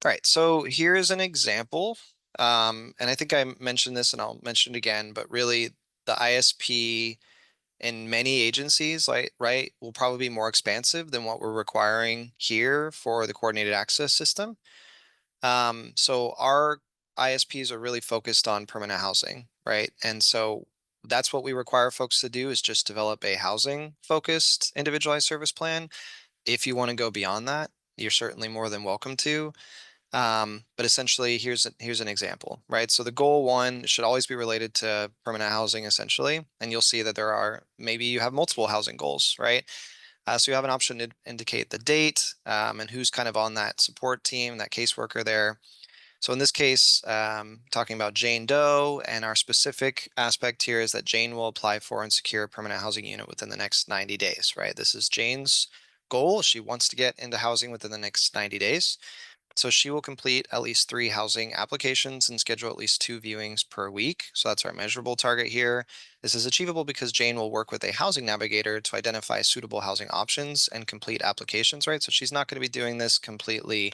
C: All right, so here's an example. And I think I mentioned this and I'll mention it again, but really the ISP in many agencies, right, will probably be more expansive than what we're requiring here for the coordinated access system. So our ISPs are really focused on permanent housing, right? And so that's what we require folks to do is just develop a housing focused individualized service plan. If you want to go beyond that, you're certainly more than welcome to. But essentially, here's an example, right? So the goal one should always be related to permanent housing, essentially, and you'll see that there are maybe you have multiple housing goals, right? So you have an option to indicate the date and who's kind of on that support team, that caseworker there. So in this case, talking about Jane Doe, and our specific aspect here is that Jane will apply for and secure a permanent housing unit within the next 90 days, right? This is Jane's goal. She wants to get into housing within the next 90 days. So she will complete at least 3 housing applications and schedule at least 2 viewings per week. So that's our measurable target here. This is achievable because Jane will work with a housing navigator to identify suitable housing options and complete applications, right? So she's not going to be doing this completely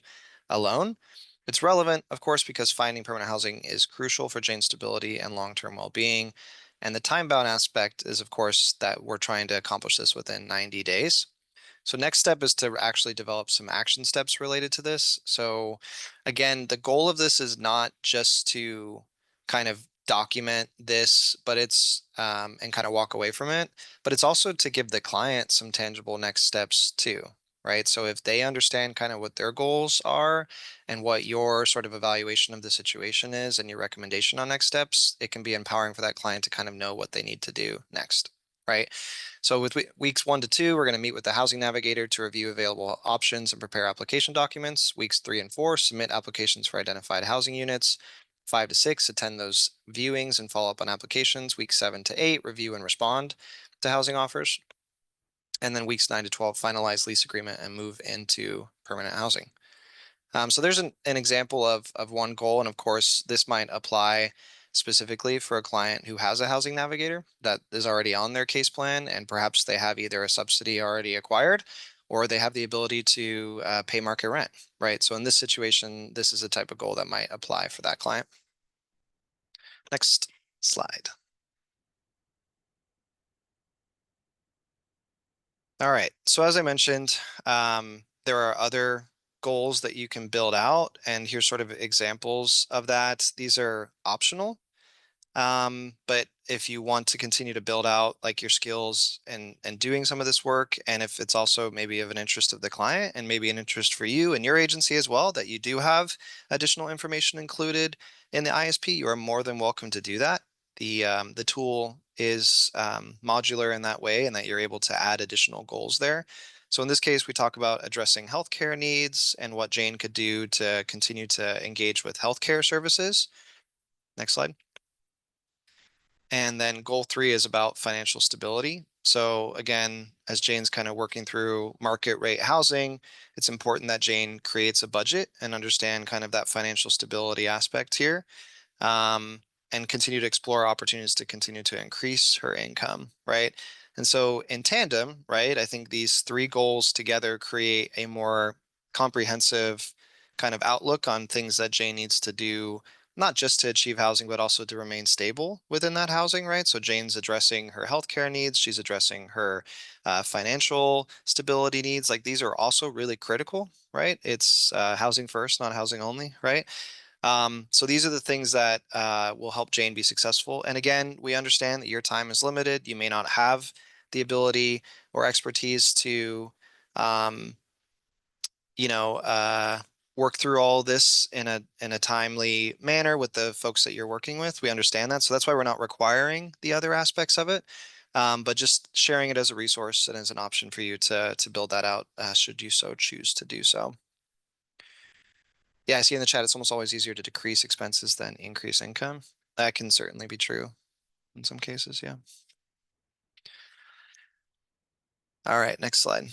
C: alone. It's relevant, of course, because finding permanent housing is crucial for Jane's stability and long-term well-being. And the time-bound aspect is, of course, that we're trying to accomplish this within 90 days. So next step is to actually develop some action steps related to this. So again, the goal of this is not just to kind of document this, but it's and kind of walk away from it, but it's also to give the client some tangible next steps too, right? So if they understand kind of what their goals are and what your sort of evaluation of the situation is and your recommendation on next steps, it can be empowering for that client to kind of know what they need to do next, right? So with weeks 1 to 2, we're going to meet with the housing navigator to review available options and prepare application documents. Weeks 3 and 4, submit applications for identified housing units. 5 to 6, attend those viewings and follow up on applications. Weeks 7 to 8, review and respond to housing offers. And then weeks 9 to 12, finalize lease agreement and move into permanent housing. So there's an example of one goal. And of course, this might apply specifically for a client who has a housing navigator that is already on their case plan, and perhaps they have either a subsidy already acquired or they have the ability to pay market rent, right? So in this situation, this is a type of goal that might apply for that client. Next slide. All right. So as I mentioned, there are other goals that you can build out, and here's sort of examples of that. These are optional. But if you want to continue to build out like your skills and doing some of this work, and if it's also maybe of an interest of the client and maybe an interest for you and your agency as well, that you do have additional information included in the ISP, you are more than welcome to do that. the tool is modular in that way, and that you're able to add additional goals there. So in this case, we talk about addressing healthcare needs and what Jane could do to continue to engage with healthcare services. Next slide. And then goal 3 is about financial stability. So again, as Jane's kind of working through market rate housing, it's important that Jane creates a budget and understand kind of that financial stability aspect here, um, and continue to explore opportunities to continue to increase her income, right? And so in tandem, right, I think these 3 goals together create a more comprehensive kind of outlook on things that Jane needs to do, not just to achieve housing, but also to remain stable within that housing, right? So Jane's addressing her healthcare needs, she's addressing her financial stability needs. Like these are also really critical, right? It's housing first, not housing only, right? So these are the things that will help Jane be successful. And again, we understand that your time is limited. You may not have the ability or expertise to, um, you know, work through all this in a timely manner with the folks that you're working with. We understand that, so that's why we're not requiring the other aspects of it, but just sharing it as a resource and as an option for you to build that out, should you so choose to do so. Yeah, I see in the chat it's almost always easier to decrease expenses than increase income. That can certainly be true in some cases, yeah. All right, next slide.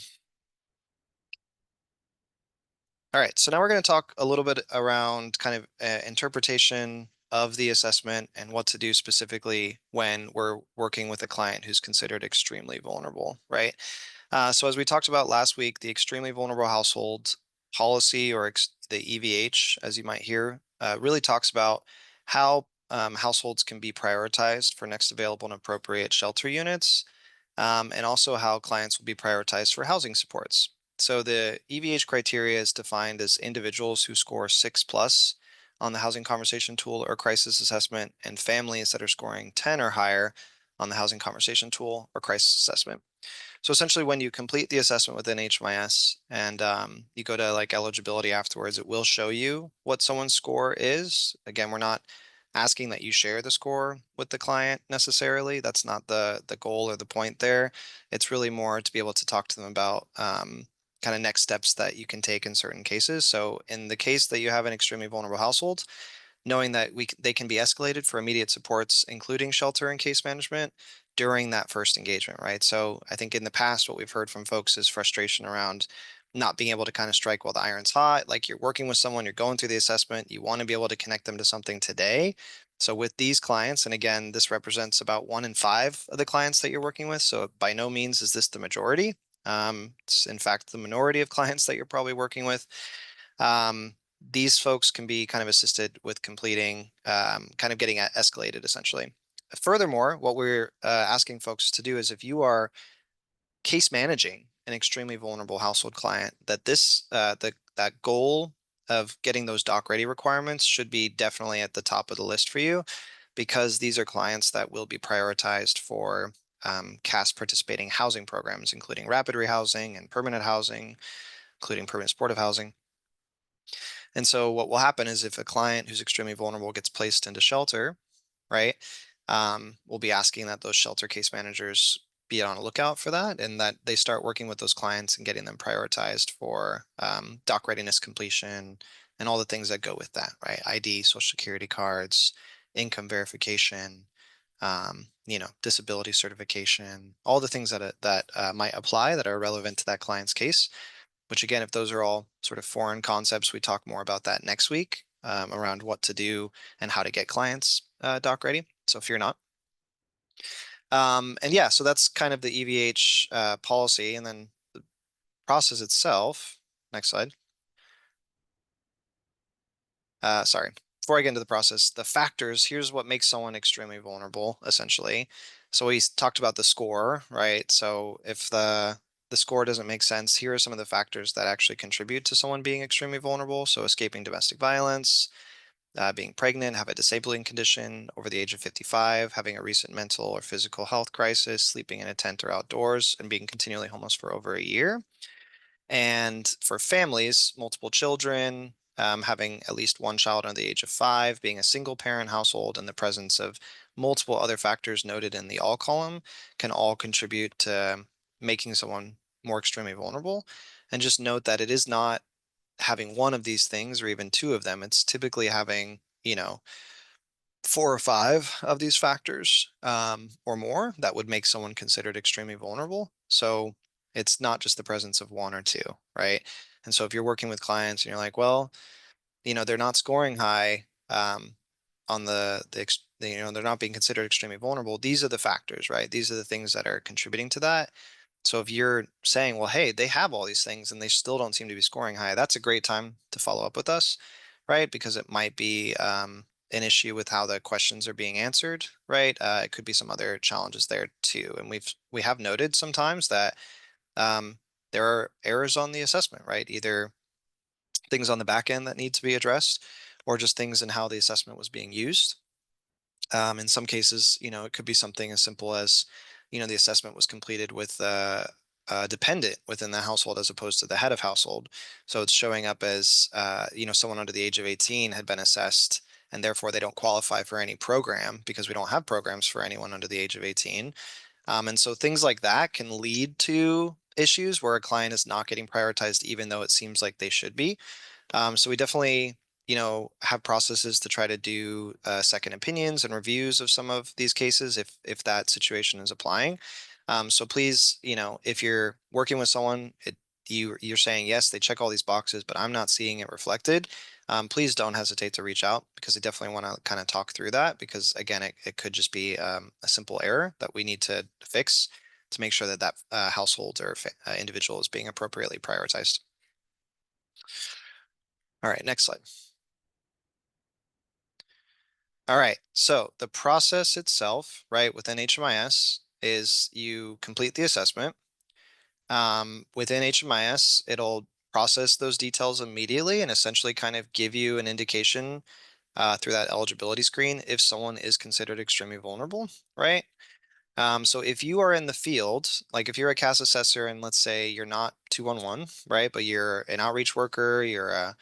C: All right, so now we're going to talk a little bit around kind of interpretation of the assessment and what to do specifically when we're working with a client who's considered extremely vulnerable, right? So as we talked about last week, the extremely vulnerable household policy, or the EVH, as you might hear, really talks about how households can be prioritized for next available and appropriate shelter units, and also how clients will be prioritized for housing supports. So the EVH criteria is defined as individuals who score 6+ on the housing conversation tool or crisis assessment, and families that are scoring 10 or higher on the housing conversation tool or crisis assessment. So essentially, when you complete the assessment within HMIS and you go to like eligibility afterwards, it will show you what someone's score is. Again, we're not asking that you share the score with the client necessarily. That's not the goal or the point there. It's really more to be able to talk to them about kind of next steps that you can take in certain cases. So in the case that you have an extremely vulnerable household, knowing that they can be escalated for immediate supports, including shelter and case management during that first engagement, right? So I think in the past, what we've heard from folks is frustration around not being able to kind of strike while the iron's hot. Like you're working with someone, you're going through the assessment, you want to be able to connect them to something today. So with these clients, and again, this represents about 1 in 5 of the clients that you're working with. So by no means is this the majority. It's in fact the minority of clients that you're probably working with. Um, these folks can be kind of assisted with completing, kind of getting escalated essentially. Furthermore, what we're asking folks to do is, if you are case managing an extremely vulnerable household client, that that goal of getting those doc ready requirements should be definitely at the top of the list for you, because these are clients that will be prioritized for CAS participating housing programs, including rapid rehousing and permanent housing, including permanent supportive housing. And so what will happen is, if a client who's extremely vulnerable gets placed into shelter, right, we'll be asking that those shelter case managers be on a lookout for that, and that they start working with those clients and getting them prioritized for doc readiness completion and all the things that go with that, right? ID, social security cards, income verification, disability certification, all the things that might apply that are relevant to that client's case. Which again, if those are all sort of foreign concepts, we talk more about that next week, around what to do and how to get clients doc ready. So if you're not. And yeah, so that's kind of the EVH policy, and then the process itself. Next slide. Sorry. Before I get into the process, the factors, here's what makes someone extremely vulnerable, essentially. So we talked about the score, right? So if the score doesn't make sense, here are some of the factors that actually contribute to someone being extremely vulnerable. So escaping domestic violence, being pregnant, have a disabling condition, over the age of 55, having a recent mental or physical health crisis, sleeping in a tent or outdoors, and being continually homeless for over a year. And for families, multiple children, having at least one child under the age of 5, being a single parent household, in the presence of multiple other factors noted in the all column can all contribute to making someone more extremely vulnerable. And just note that it is not having one of these things or even two of them. It's typically having, four or five of these factors or more that would make someone considered extremely vulnerable. So it's not just the presence of one or two, right? And so if you're working with clients and you're like, well, they're not scoring high on they're not being considered extremely vulnerable. These are the factors, right? These are the things that are contributing to that. So if you're saying, well, hey, they have all these things and they still don't seem to be scoring high, that's a great time to follow up with us, right? Because it might be an issue with how the questions are being answered, right? It could be some other challenges there too. And we have noted sometimes that um, there are errors on the assessment, right? Either things on the back end that need to be addressed, or just things in how the assessment was being used. In some cases, it could be something as simple as, the assessment was completed with a dependent within the household as opposed to the head of household. So it's showing up as, someone under the age of 18 had been assessed and therefore they don't qualify for any program because we don't have programs for anyone under the age of 18. And so things like that can lead to issues where a client is not getting prioritized, even though it seems like they should be. So we definitely, have processes to try to do second opinions and reviews of some of these cases if that situation is applying. So please, if you're working with someone, you're saying yes, they check all these boxes, but I'm not seeing it reflected. Please don't hesitate to reach out because I definitely want to kind of talk through that because again, it could just be a simple error that we need to fix to make sure that household or individual is being appropriately prioritized. All right, next slide. All right, so the process itself, right, within HMIS is you complete the assessment. Within HMIS, it'll process those details immediately and essentially kind of give you an indication through that eligibility screen if someone is considered extremely vulnerable, right? So if you are in the field, like if you're a CAS assessor and let's say you're not 211, right, but you're an outreach worker, you're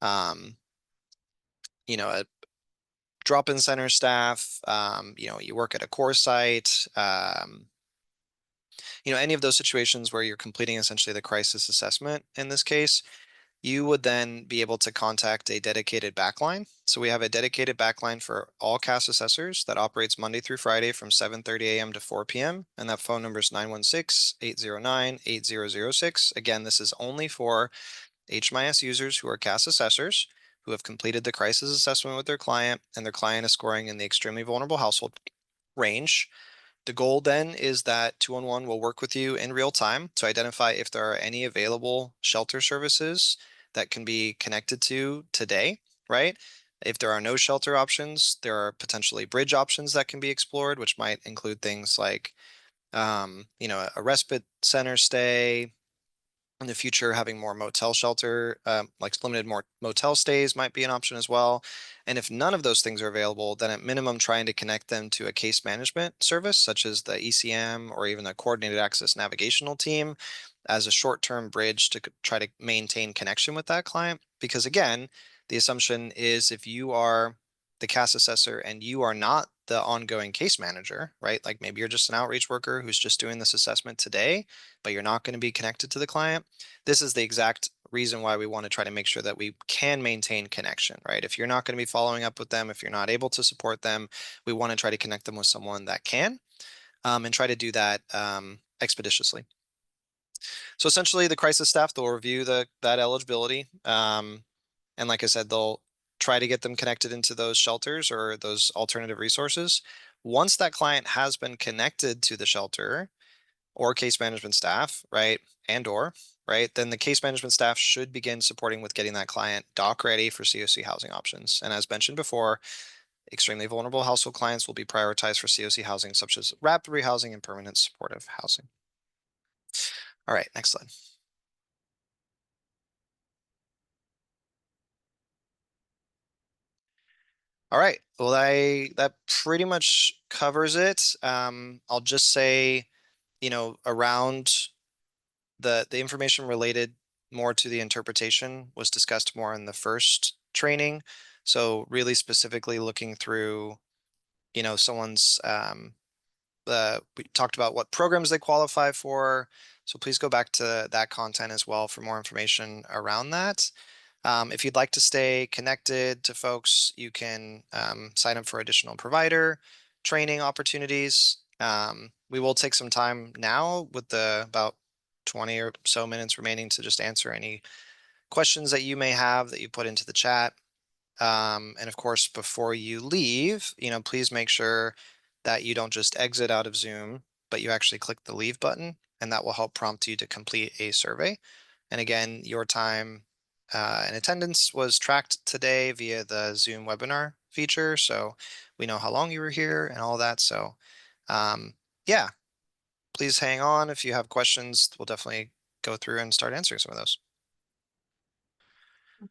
C: um, a drop-in center staff, you work at a core site, any of those situations where you're completing essentially the crisis assessment in this case, you would then be able to contact a dedicated backline. So we have a dedicated backline for all CAS assessors that operates Monday through Friday from 7:30 a.m. to 4 p.m. And that phone number is 916-809-8006. Again, this is only for HMIS users who are CAS assessors who have completed the crisis assessment with their client and their client is scoring in the extremely vulnerable household range. The goal then is that 211 will work with you in real time to identify if there are any available shelter services that can be connected to today, right? If there are no shelter options, there are potentially bridge options that can be explored, which might include things like, a respite center stay, in the future, having more motel shelter, like limited more motel stays might be an option as well. And if none of those things are available, then at minimum, trying to connect them to a case management service, such as the ECM or even a coordinated access navigational team as a short-term bridge to try to maintain connection with that client. Because again, the assumption is if you are the CAS assessor and you are not the ongoing case manager, right? Like maybe you're just an outreach worker who's just doing this assessment today, but you're not going to be connected to the client. This is the exact reason why we want to try to make sure that we can maintain connection, right? If you're not going to be following up with them, if you're not able to support them, we want to try to connect them with someone that can and try to do that expeditiously. So essentially the crisis staff, they'll review that eligibility. And like I said, they'll try to get them connected into those shelters or those alternative resources. Once that client has been connected to the shelter or case management staff, right, right, then the case management staff should begin supporting with getting that client doc ready for COC housing options. And as mentioned before, extremely vulnerable household clients will be prioritized for COC housing, such as rapid rehousing and permanent supportive housing. All right, next slide. All right. Well, that pretty much covers it. I'll just say, around the information related more to the interpretation was discussed more in the first training. So really specifically looking through someone's we talked about what programs they qualify for. So please go back to that content as well for more information around that. If you'd like to stay connected to folks, you can sign up for additional provider training opportunities. We will take some time now with about 20 or so minutes remaining to just answer any questions that you may have that you put into the chat. And of course, before you leave, please make sure that you don't just exit out of Zoom, but you actually click the leave button, and that will help prompt you to complete a survey. And again, your time and attendance was tracked today via the Zoom webinar feature. So we know how long you were here and all that. So yeah, please hang on. If you have questions, we'll definitely go through and start answering some of those.
B: I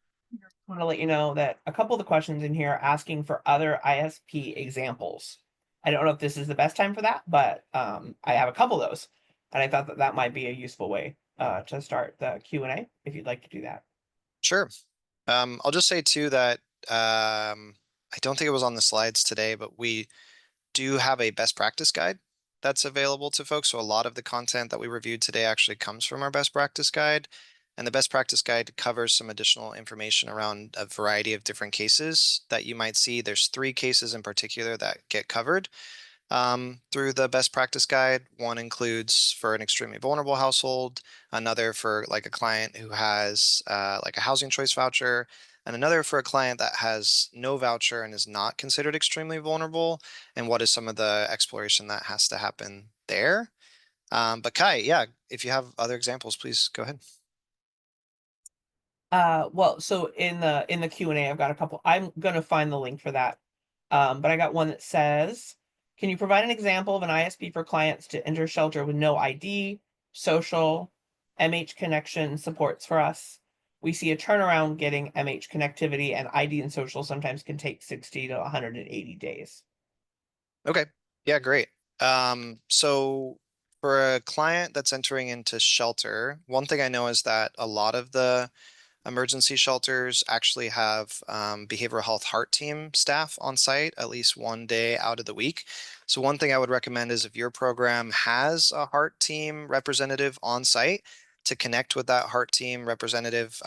B: want to let you know that a couple of the questions in here are asking for other ISP examples. I don't know if this is the best time for that, but I have a couple of those, and I thought that that might be a useful way to start the Q&A if you'd like to do that.
C: Sure. I'll just say too that I don't think it was on the slides today, but we do have a best practice guide that's available to folks. So a lot of the content that we reviewed today actually comes from our best practice guide. And the best practice guide covers some additional information around a variety of different cases that you might see. There's 3 cases in particular that get covered through the best practice guide. One includes for an extremely vulnerable household, another for like a client who has like a housing choice voucher, and another for a client that has no voucher and is not considered extremely vulnerable, and what is some of the exploration that has to happen there. But Kai, yeah, if you have other examples, please go ahead.
B: Well, so in the Q&A, I've got a couple. I'm gonna find the link for that. But I got one that says, can you provide an example of an ISP for clients to enter shelter with no ID, social, MH connection supports for us? We see a turnaround getting MH connectivity, and ID and social sometimes can take 60 to 180 days.
C: Okay. Yeah, great. So for a client that's entering into shelter, one thing I know is that a lot of the emergency shelters actually have behavioral health heart team staff on site at least one day out of the week. So one thing I would recommend is if your program has a heart team representative on site, to connect with that heart team representative.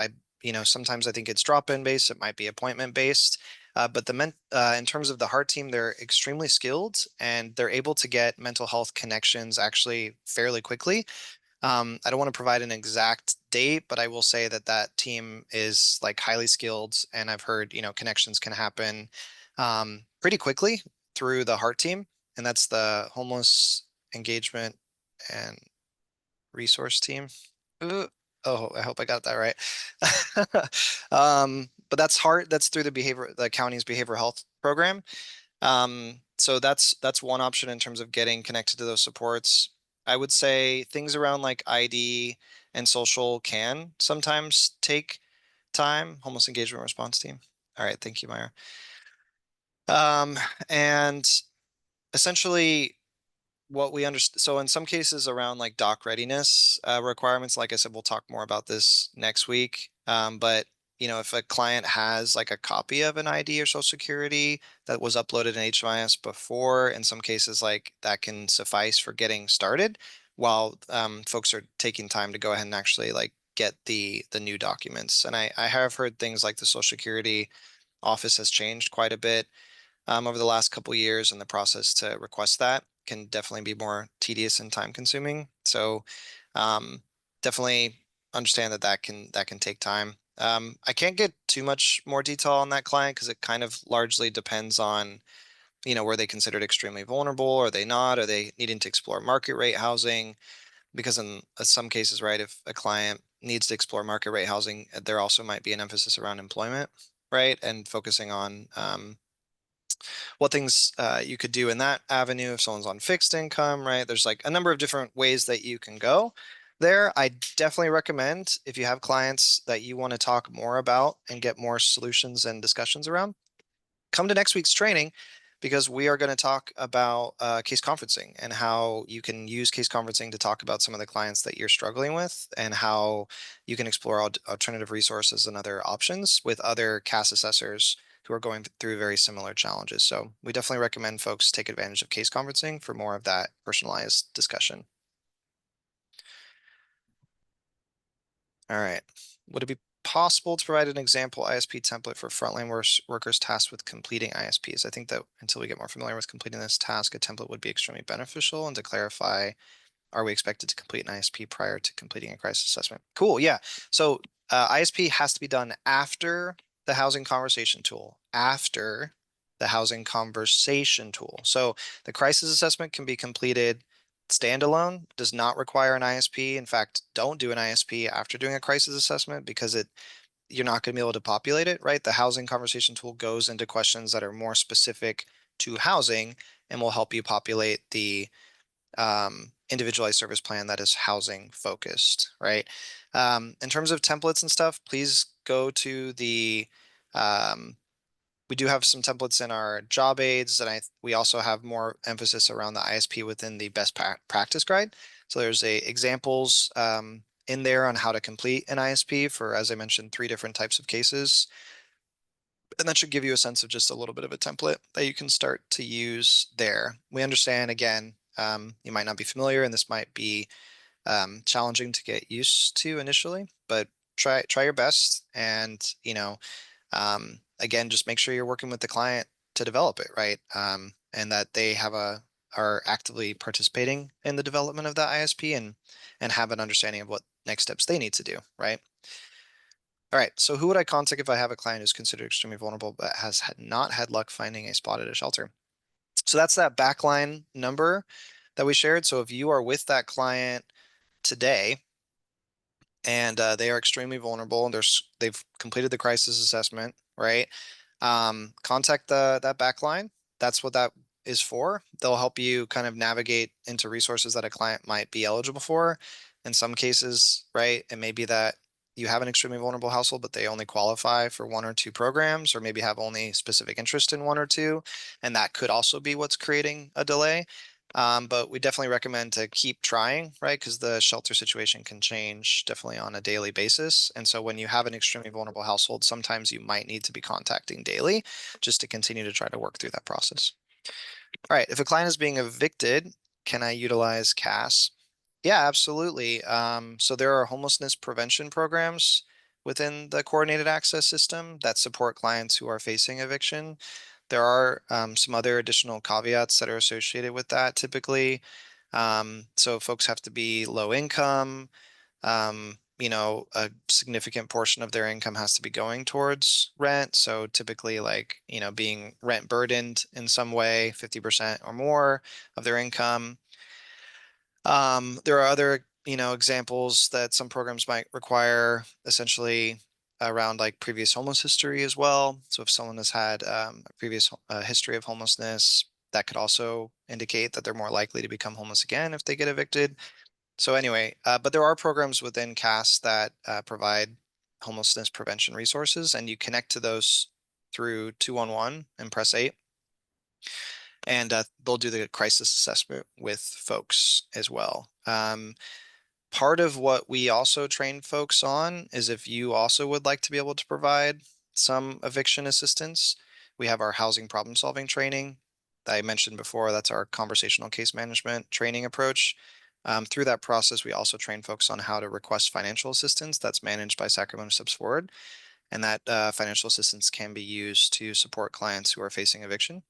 C: Sometimes I think it's drop-in based, it might be appointment based. But in terms of the heart team, they're extremely skilled and they're able to get mental health connections actually fairly quickly. I don't want to provide an exact date, but I will say that that team is like highly skilled, and I've heard connections can happen pretty quickly through the heart team, and that's the homeless engagement and resource team. Ooh, oh, I hope I got that right. But that's heart. That's through the county's behavioral health program. So that's one option in terms of getting connected to those supports. I would say things around like ID and social can sometimes take time. Homeless engagement response team. All right, thank you, Myra. And essentially what we understand. So in some cases around like doc readiness requirements, like I said, we'll talk more about this next week. But if a client has like a copy of an ID or social security that was uploaded in HMIS before, in some cases like that can suffice for getting started while folks are taking time to go ahead and actually like get the new documents. And I have heard things like the social security office has changed quite a bit over the last couple years, and the process to request that can definitely be more tedious and time consuming. So definitely understand that that can take time. I can't get too much more detail on that client because it kind of largely depends on, were they considered extremely vulnerable? Are they not? Are they needing to explore market rate housing? Because in some cases, right, if a client needs to explore market rate housing, there also might be an emphasis around employment, right? And focusing on what things you could do in that avenue if someone's on fixed income, right? There's like a number of different ways that you can go there. I definitely recommend if you have clients that you want to talk more about and get more solutions and discussions around, come to next week's training because we are going to talk about case conferencing and how you can use case conferencing to talk about some of the clients that you're struggling with and how you can explore alternative resources and other options with other CAS assessors who are going through very similar challenges. So we definitely recommend folks take advantage of case conferencing for more of that personalized discussion. All right. Would it be possible to provide an example ISP template for frontline workers tasked with completing ISPs? I think that until we get more familiar with completing this task, a template would be extremely beneficial. And to clarify, are we expected to complete an ISP prior to completing a crisis assessment? Cool. Yeah. So ISP has to be done after the housing conversation tool, after the housing conversation tool. So the crisis assessment can be completed standalone, does not require an ISP. In fact, don't do an ISP after doing a crisis assessment because you're not going to be able to populate it, right? The housing conversation tool goes into questions that are more specific to housing and will help you populate the individualized service plan that is housing focused, right? In terms of templates and stuff, please go to we do have some templates in our job aids, and we also have more emphasis around the ISP within the best practice guide. So there's examples in there on how to complete an ISP for, as I mentioned, 3 different types of cases. And that should give you a sense of just a little bit of a template that you can start to use there. We understand, again, you might not be familiar, and this might be challenging to get used to initially, but try your best. And again, just make sure you're working with the client to develop it, right? And that they are actively participating in the development of that ISP and have an understanding of what next steps they need to do, right? All right, so who would I contact if I have a client who's considered extremely vulnerable but has not had luck finding a spot at a shelter? So that's that backline number that we shared. So if you are with that client today and they are extremely vulnerable and they've completed the crisis assessment, right? Contact that backline. That's what that is for. They'll help you kind of navigate into resources that a client might be eligible for. In some cases, right, it may be that you have an extremely vulnerable household, but they only qualify for 1 or 2 programs, or maybe have only specific interest in 1 or 2. And that could also be what's creating a delay. But we definitely recommend to keep trying, right? Because the shelter situation can change definitely on a daily basis. And so when you have an extremely vulnerable household, sometimes you might need to be contacting daily just to continue to try to work through that process. All right, if a client is being evicted, can I utilize CAS? Yeah, absolutely. So there are homelessness prevention programs within the coordinated access system that support clients who are facing eviction. There are some other additional caveats that are associated with that typically. So folks have to be low income. A significant portion of their income has to be going towards rent. So typically being rent burdened in some way, 50% or more of their income. There are other, examples that some programs might require, essentially around like previous homeless history as well. So if someone has had a previous history of homelessness, that could also indicate that they're more likely to become homeless again if they get evicted. So anyway, but there are programs within CAS that provide homelessness prevention resources, and you connect to those through 211 and press 8. And they'll do the crisis assessment with folks as well. Part of what we also train folks on is if you also would like to be able to provide some eviction assistance, we have our housing problem solving training that I mentioned before. That's our conversational case management training approach. Through that process, we also train folks on how to request financial assistance that's managed by Sacramento Steps Forward. And that financial assistance can be used to support clients who are facing eviction.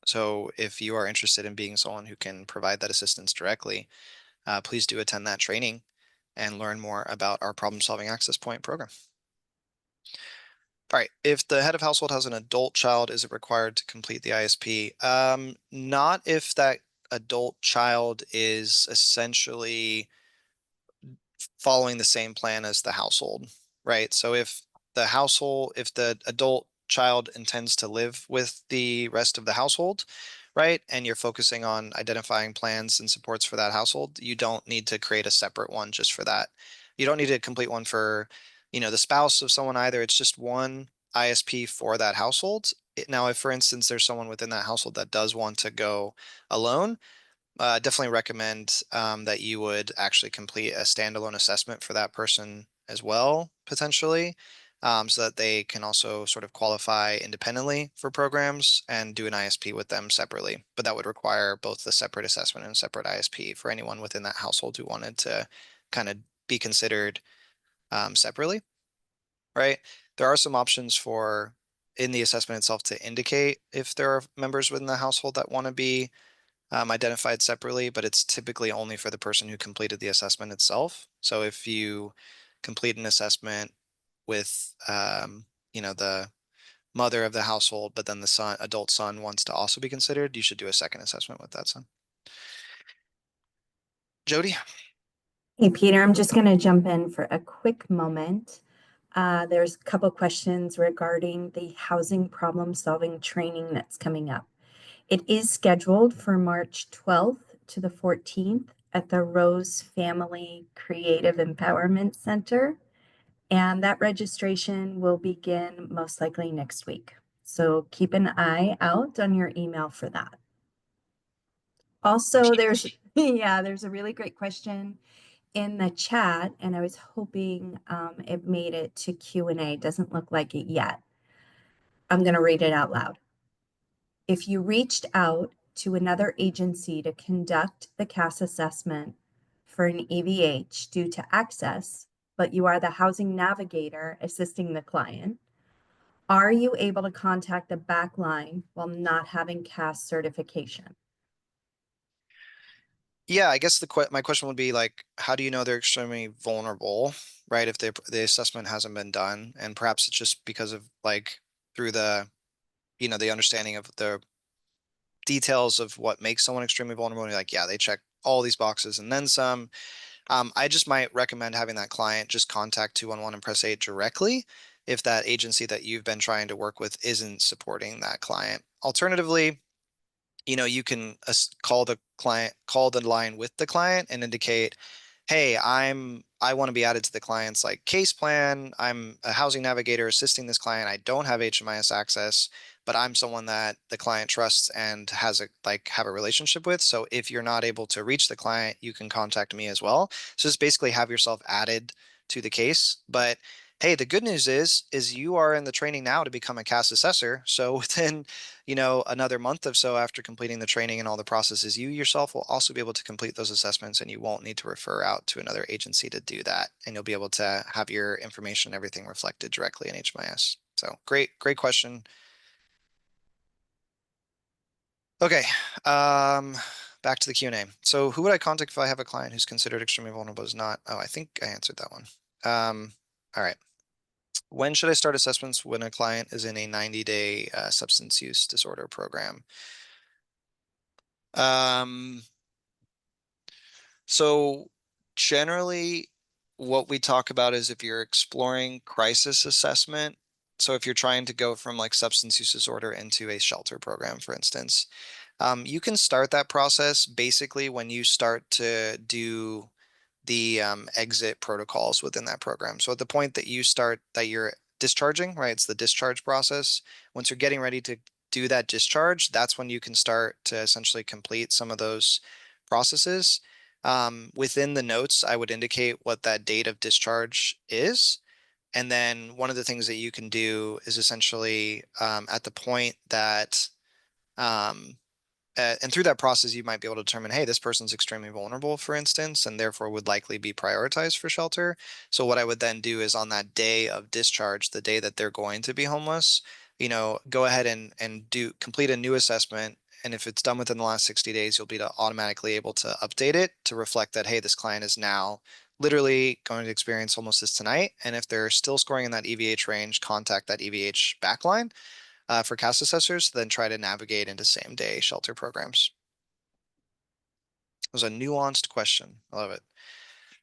C: So if you are interested in being someone who can provide that assistance directly, please do attend that training and learn more about our problem solving access point program. All right, if the head of household has an adult child, is it required to complete the ISP? Not if that adult child is essentially following the same plan as the household, right? So if the adult child intends to live with the rest of the household, right, and you're focusing on identifying plans and supports for that household, you don't need to create a separate one just for that. You don't need to complete one for, the spouse of someone either. It's just one ISP for that household. Now, if for instance there's someone within that household that does want to go alone, definitely recommend that you would actually complete a standalone assessment for that person as well, potentially. so that they can also sort of qualify independently for programs and do an ISP with them separately. But that would require both a separate assessment and a separate ISP for anyone within that household who wanted to kind of be considered separately, right? There are some options for in the assessment itself to indicate if there are members within the household that want to be identified separately, but it's typically only for the person who completed the assessment itself. So if you complete an assessment with, the mother of the household, but then the adult son wants to also be considered, you should do a second assessment with that son. Jody?
A: Hey, Peter, I'm just going to jump in for a quick moment. There's a couple questions regarding the housing problem solving training that's coming up. It is scheduled for March 12th to the 14th at the Rose Family Creative Empowerment Center. And that registration will begin most likely next week. So keep an eye out on your email for that. Also, there's there's a really great question in the chat, and I was hoping it made it to Q&A. Doesn't look like it yet. I'm going to read it out loud. If you reached out to another agency to conduct the CAS assessment for an EVH due to access, but you are the housing navigator assisting the client, are you able to contact the backline while not having CAS certification?
C: Yeah, I guess my question would be like, how do you know they're extremely vulnerable, right? If the assessment hasn't been done, and perhaps it's just because of like through the understanding of the details of what makes someone extremely vulnerable. And you're like, yeah, they check all these boxes and then some. I just might recommend having that client just contact 211 and press 8 directly if that agency that you've been trying to work with isn't supporting that client. Alternatively, you can call the line with the client and indicate, hey, I want to be added to the client's like case plan. I'm a housing navigator assisting this client. I don't have HMIS access, but I'm someone that the client trusts and have a relationship with. So if you're not able to reach the client, you can contact me as well. So just basically have yourself added to the case. But hey, the good news is you are in the training now to become a CAS assessor. So within another month or so after completing the training and all the processes, you yourself will also be able to complete those assessments, and you won't need to refer out to another agency to do that. And you'll be able to have your information and everything reflected directly in HMIS. So great question. Okay. Back to the Q&A. So who would I contact if I have a client who's considered extremely vulnerable is not? Oh, I think I answered that one. All right. When should I start assessments when a client is in a 90-day substance use disorder program? So generally, what we talk about is if you're exploring crisis assessment. So if you're trying to go from like substance use disorder into a shelter program, for instance, you can start that process basically when you start to do the exit protocols within that program. So at the point that you're discharging, right? It's the discharge process. Once you're getting ready to do that discharge, that's when you can start to essentially complete some of those processes. Within the notes, I would indicate what that date of discharge is. And then one of the things that you can do is essentially at the point that um, and through that process, you might be able to determine, hey, this person's extremely vulnerable, for instance, and therefore would likely be prioritized for shelter. So what I would then do is on that day of discharge, the day that they're going to be homeless, go ahead and complete a new assessment. And if it's done within the last 60 days, you'll be automatically able to update it to reflect that, hey, this client is now literally going to experience homelessness tonight. And if they're still scoring in that EVH range, contact that EVH backline for CAS assessors, then try to navigate into same day shelter programs. It was a nuanced question. I love it.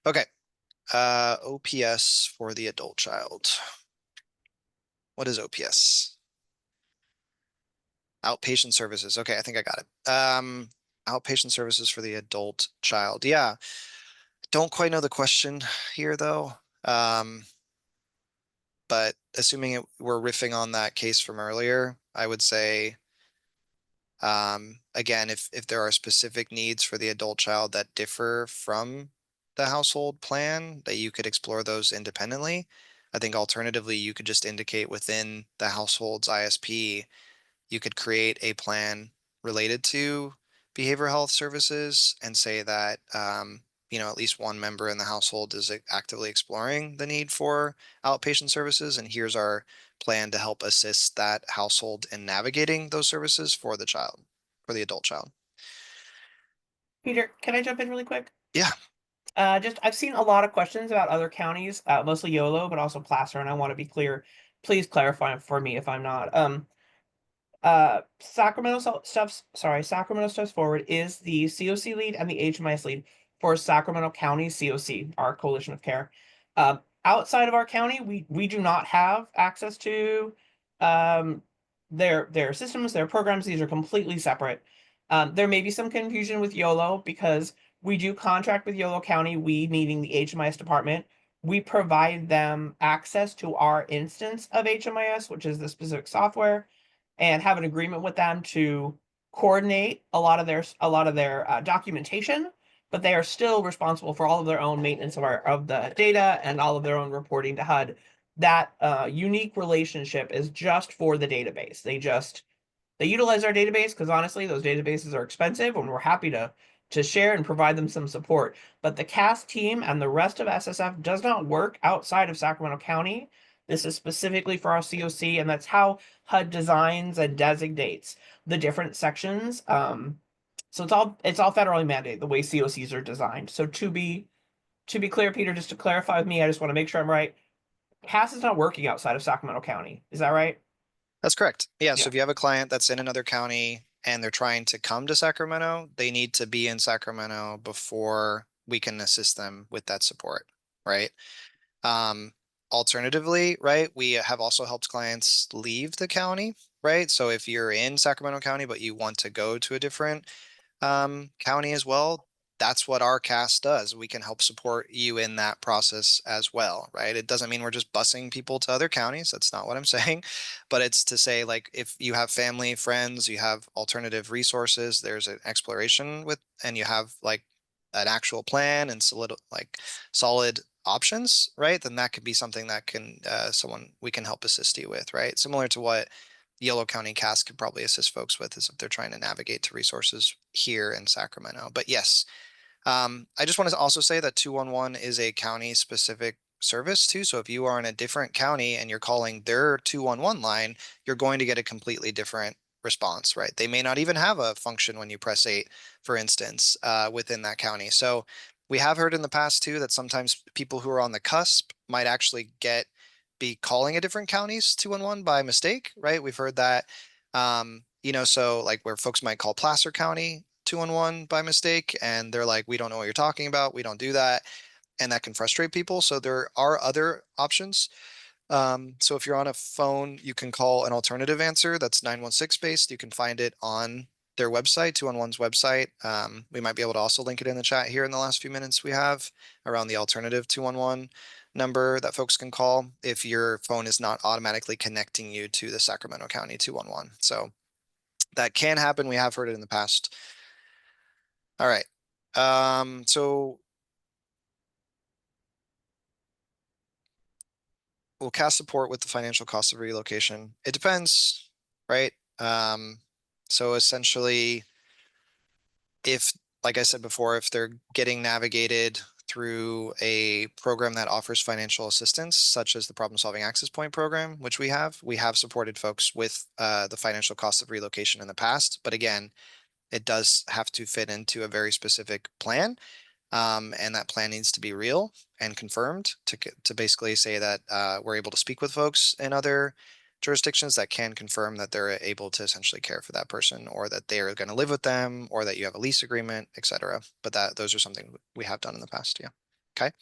C: Okay. OPS for the adult child. What is OPS? Outpatient services. Okay, I think I got it. Outpatient services for the adult child. Yeah. Don't quite know the question here though. But assuming we're riffing on that case from earlier, I would say again, if there are specific needs for the adult child that differ from the household plan, that you could explore those independently. I think alternatively, you could just indicate within the household's ISP, you could create a plan related to behavioral health services and say that, at least one member in the household is actively exploring the need for outpatient services. And here's our plan to help assist that household in navigating those services for the child, for the adult child.
B: Peter, can I jump in really quick?
C: Yeah,
B: Just I've seen a lot of questions about other counties, mostly YOLO, but also Placer, and I want to be clear. Please clarify for me if I'm not. Sacramento Steps Forward is the COC lead and the HMIS lead for Sacramento County COC, our coalition of care. Outside of our county, we do not have access to their systems, their programs. These are completely separate. There may be some confusion with YOLO because we do contract with YOLO County, we meaning the HMIS department. We provide them access to our instance of HMIS, which is the specific software, and have an agreement with them to coordinate a lot of their documentation, but they are still responsible for all of their own maintenance of the data and all of their own reporting to HUD. That unique relationship is just for the database. They utilize our database because honestly, those databases are expensive, and we're happy to share and provide them some support. But the CAS team and the rest of SSF does not work outside of Sacramento County. This is specifically for our COC, and that's how HUD designs and designates the different sections. So it's all federally mandated the way COCs are designed. So to be clear, Peter, just to clarify with me, I just want to make sure I'm right. CAS is not working outside of Sacramento County. Is that right?
C: that's correct. Yeah, so
B: Yeah.
C: if you have a client that's in another county and they're trying to come to Sacramento, they need to be in Sacramento before we can assist them with that support, right? Um, Alternatively, right, we have also helped clients leave the county, right? So if you're in Sacramento County, but you want to go to a different county as well, that's what our CAS does. We can help support you in that process as well, right? It doesn't mean we're just busing people to other counties. That's not what I'm saying. But it's to say, like, if you have family, friends, you have alternative resources, there's an exploration with, and you have like an actual plan and solid options, right? Then that could be something that can we can help assist you with, right? Similar to what Yolo County CAS could probably assist folks with is if they're trying to navigate to resources here in Sacramento. But yes, I just want to also say that 211 is a county specific service too. So if you are in a different county and you're calling their 211 line, you're going to get a completely different response, right? They may not even have a function when you press 8, for instance, within that county. So we have heard in the past too that sometimes people who are on the cusp might actually be calling a different county's 211 by mistake, right? We've heard that, so like where folks might call Placer County 211 by mistake, and they're like, we don't know what you're talking about. We don't do that. And that can frustrate people. So there are other options. So if you're on a phone, you can call an alternative answer that's 916 based. You can find it on their website, 211's website. We might be able to also link it in the chat here in the last few minutes we have around the alternative 211 number that folks can call if your phone is not automatically connecting you to the Sacramento County 211. So that can happen. We have heard it in the past. All right. So will CAS support with the financial cost of relocation? It depends, right? So essentially, like I said before, if they're getting navigated through a program that offers financial assistance, such as the Problem Solving Access Point program, which we have supported folks with the financial cost of relocation in the past. But again, it does have to fit into a very specific plan. And that plan needs to be real and confirmed to basically say that we're able to speak with folks in other jurisdictions that can confirm that they're able to essentially care for that person, or that they're going to live with them, or that you have a lease agreement, etc. But those are something we have done in the past. Yeah. Okay.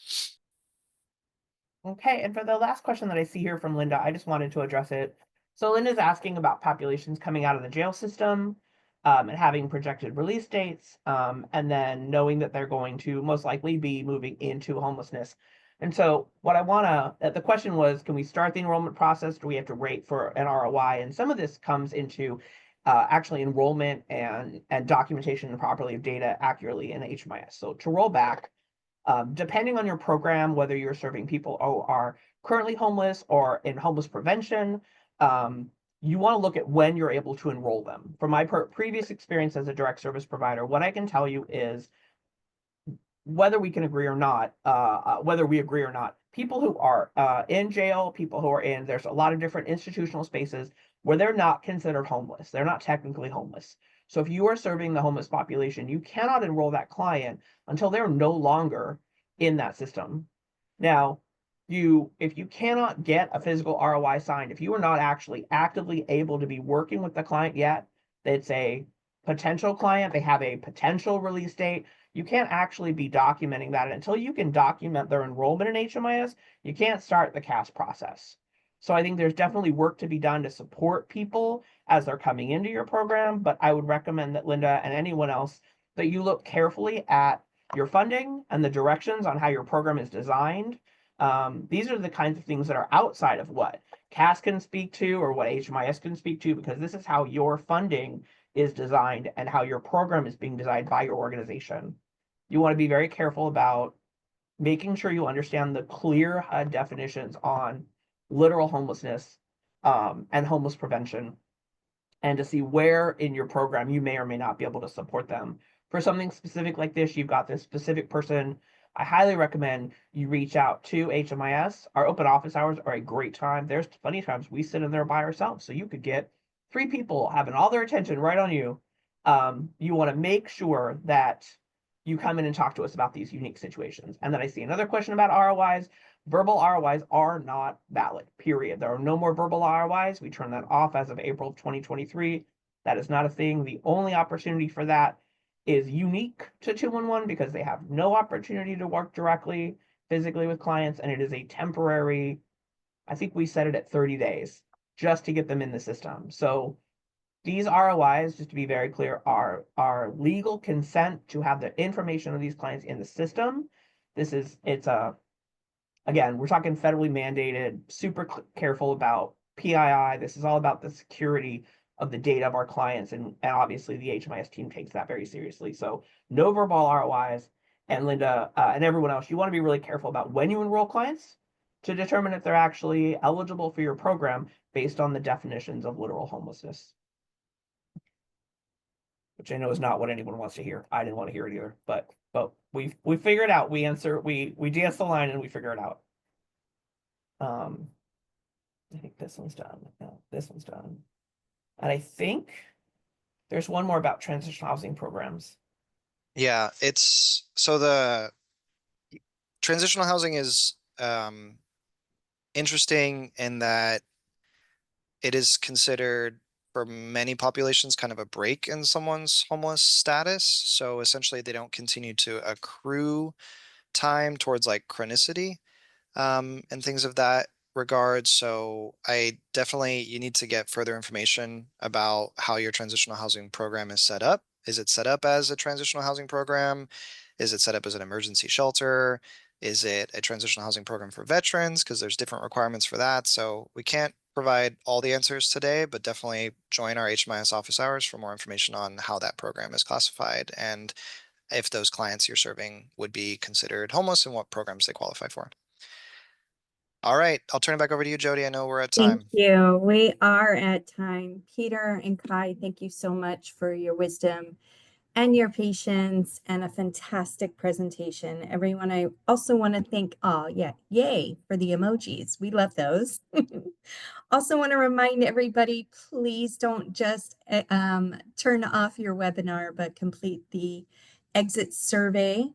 B: Okay, and for the last question that I see here from Linda, I just wanted to address it. So Linda's asking about populations coming out of the jail system, and having projected release dates, and then knowing that they're going to most likely be moving into homelessness. And so what I want to, the question was, can we start the enrollment process? Do we have to wait for an ROI? And some of this comes into actually enrollment and documentation properly of data accurately in HMIS. So to roll back, depending on your program, whether you're serving people who are currently homeless or in homeless prevention, you want to look at when you're able to enroll them. From my previous experience as a direct service provider, what I can tell you is whether we can agree or not, whether we agree or not, people who are in jail, people who are in, there's a lot of different institutional spaces where they're not considered homeless. They're not technically homeless. So if you are serving the homeless population, you cannot enroll that client until they're no longer in that system. Now, if you cannot get a physical ROI signed, if you are not actually actively able to be working with the client yet, it's a potential client, they have a potential release date, you can't actually be documenting that until you can document their enrollment in HMIS. You can't start the CAS process. So I think there's definitely work to be done to support people as they're coming into your program, but I would recommend that Linda and anyone else that you look carefully at your funding and the directions on how your program is designed. These are the kinds of things that are outside of what CAS can speak to or what HMIS can speak to, because this is how your funding is designed and how your program is being designed by your organization. You want to be very careful about making sure you understand the clear HUD definitions on literal homelessness and homeless prevention, and to see where in your program you may or may not be able to support them. For something specific like this, you've got this specific person. I highly recommend you reach out to HMIS. Our open office hours are a great time. There's plenty of times we sit in there by ourselves, so you could get 3 people having all their attention right on you. You want to make sure that you come in and talk to us about these unique situations. And then I see another question about ROIs. Verbal ROIs are not valid, period. There are no more verbal ROIs. We turned that off as of April of 2023. That is not a thing. The only opportunity for that is unique to 211 because they have no opportunity to work directly, physically with clients, and it is a temporary, I think we set it at 30 days just to get them in the system. So these ROIs, just to be very clear, are legal consent to have the information of these clients in the system. Again, we're talking federally mandated, super careful about PII. This is all about the security of the data of our clients, and obviously the HMIS team takes that very seriously. So no verbal ROIs. And Linda and everyone else, you want to be really careful about when you enroll clients to determine if they're actually eligible for your program based on the definitions of literal homelessness, which I know is not what anyone wants to hear. I didn't want to hear it either, but we figure it out. We dance the line and we figure it out. I think this one's done. No, this one's done. And I think there's one more about transitional housing programs.
C: Yeah, so the transitional housing is interesting in that it is considered for many populations kind of a break in someone's homeless status. So essentially they don't continue to accrue time towards like chronicity and things of that regard. So you need to get further information about how your transitional housing program is set up. Is it set up as a transitional housing program? Is it set up as an emergency shelter? Is it a transitional housing program for veterans? Because there's different requirements for that. So we can't provide all the answers today, but definitely join our HMIS office hours for more information on how that program is classified and if those clients you're serving would be considered homeless and what programs they qualify for. All right, I'll turn it back over to you, Jody. I know we're at
A: Thank
C: time.
A: you. We are at time. Peter and Kai, thank you so much for your wisdom and your patience and a fantastic presentation. Everyone, I also want to thank, oh yeah, yay for the emojis. We love those. Also want to remind everybody, please don't just turn off your webinar, but complete the exit survey,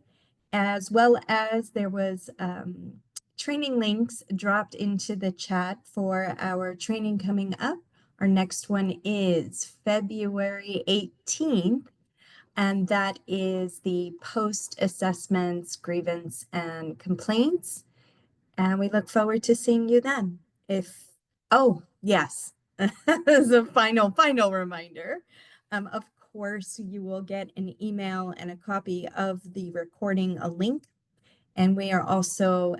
A: as well as there was training links dropped into the chat for our training coming up. Our next one is February 18th, and that is the post-assessments, grievance, and complaints. And we look forward to seeing you then. Oh, yes, as a final reminder, of course, you will get an email and a copy of the recording, a link. And we are also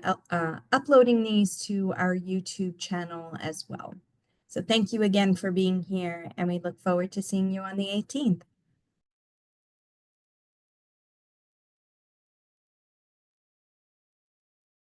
A: uploading these to our YouTube channel as well. So thank you again for being here, and we look forward to seeing you on the 18th.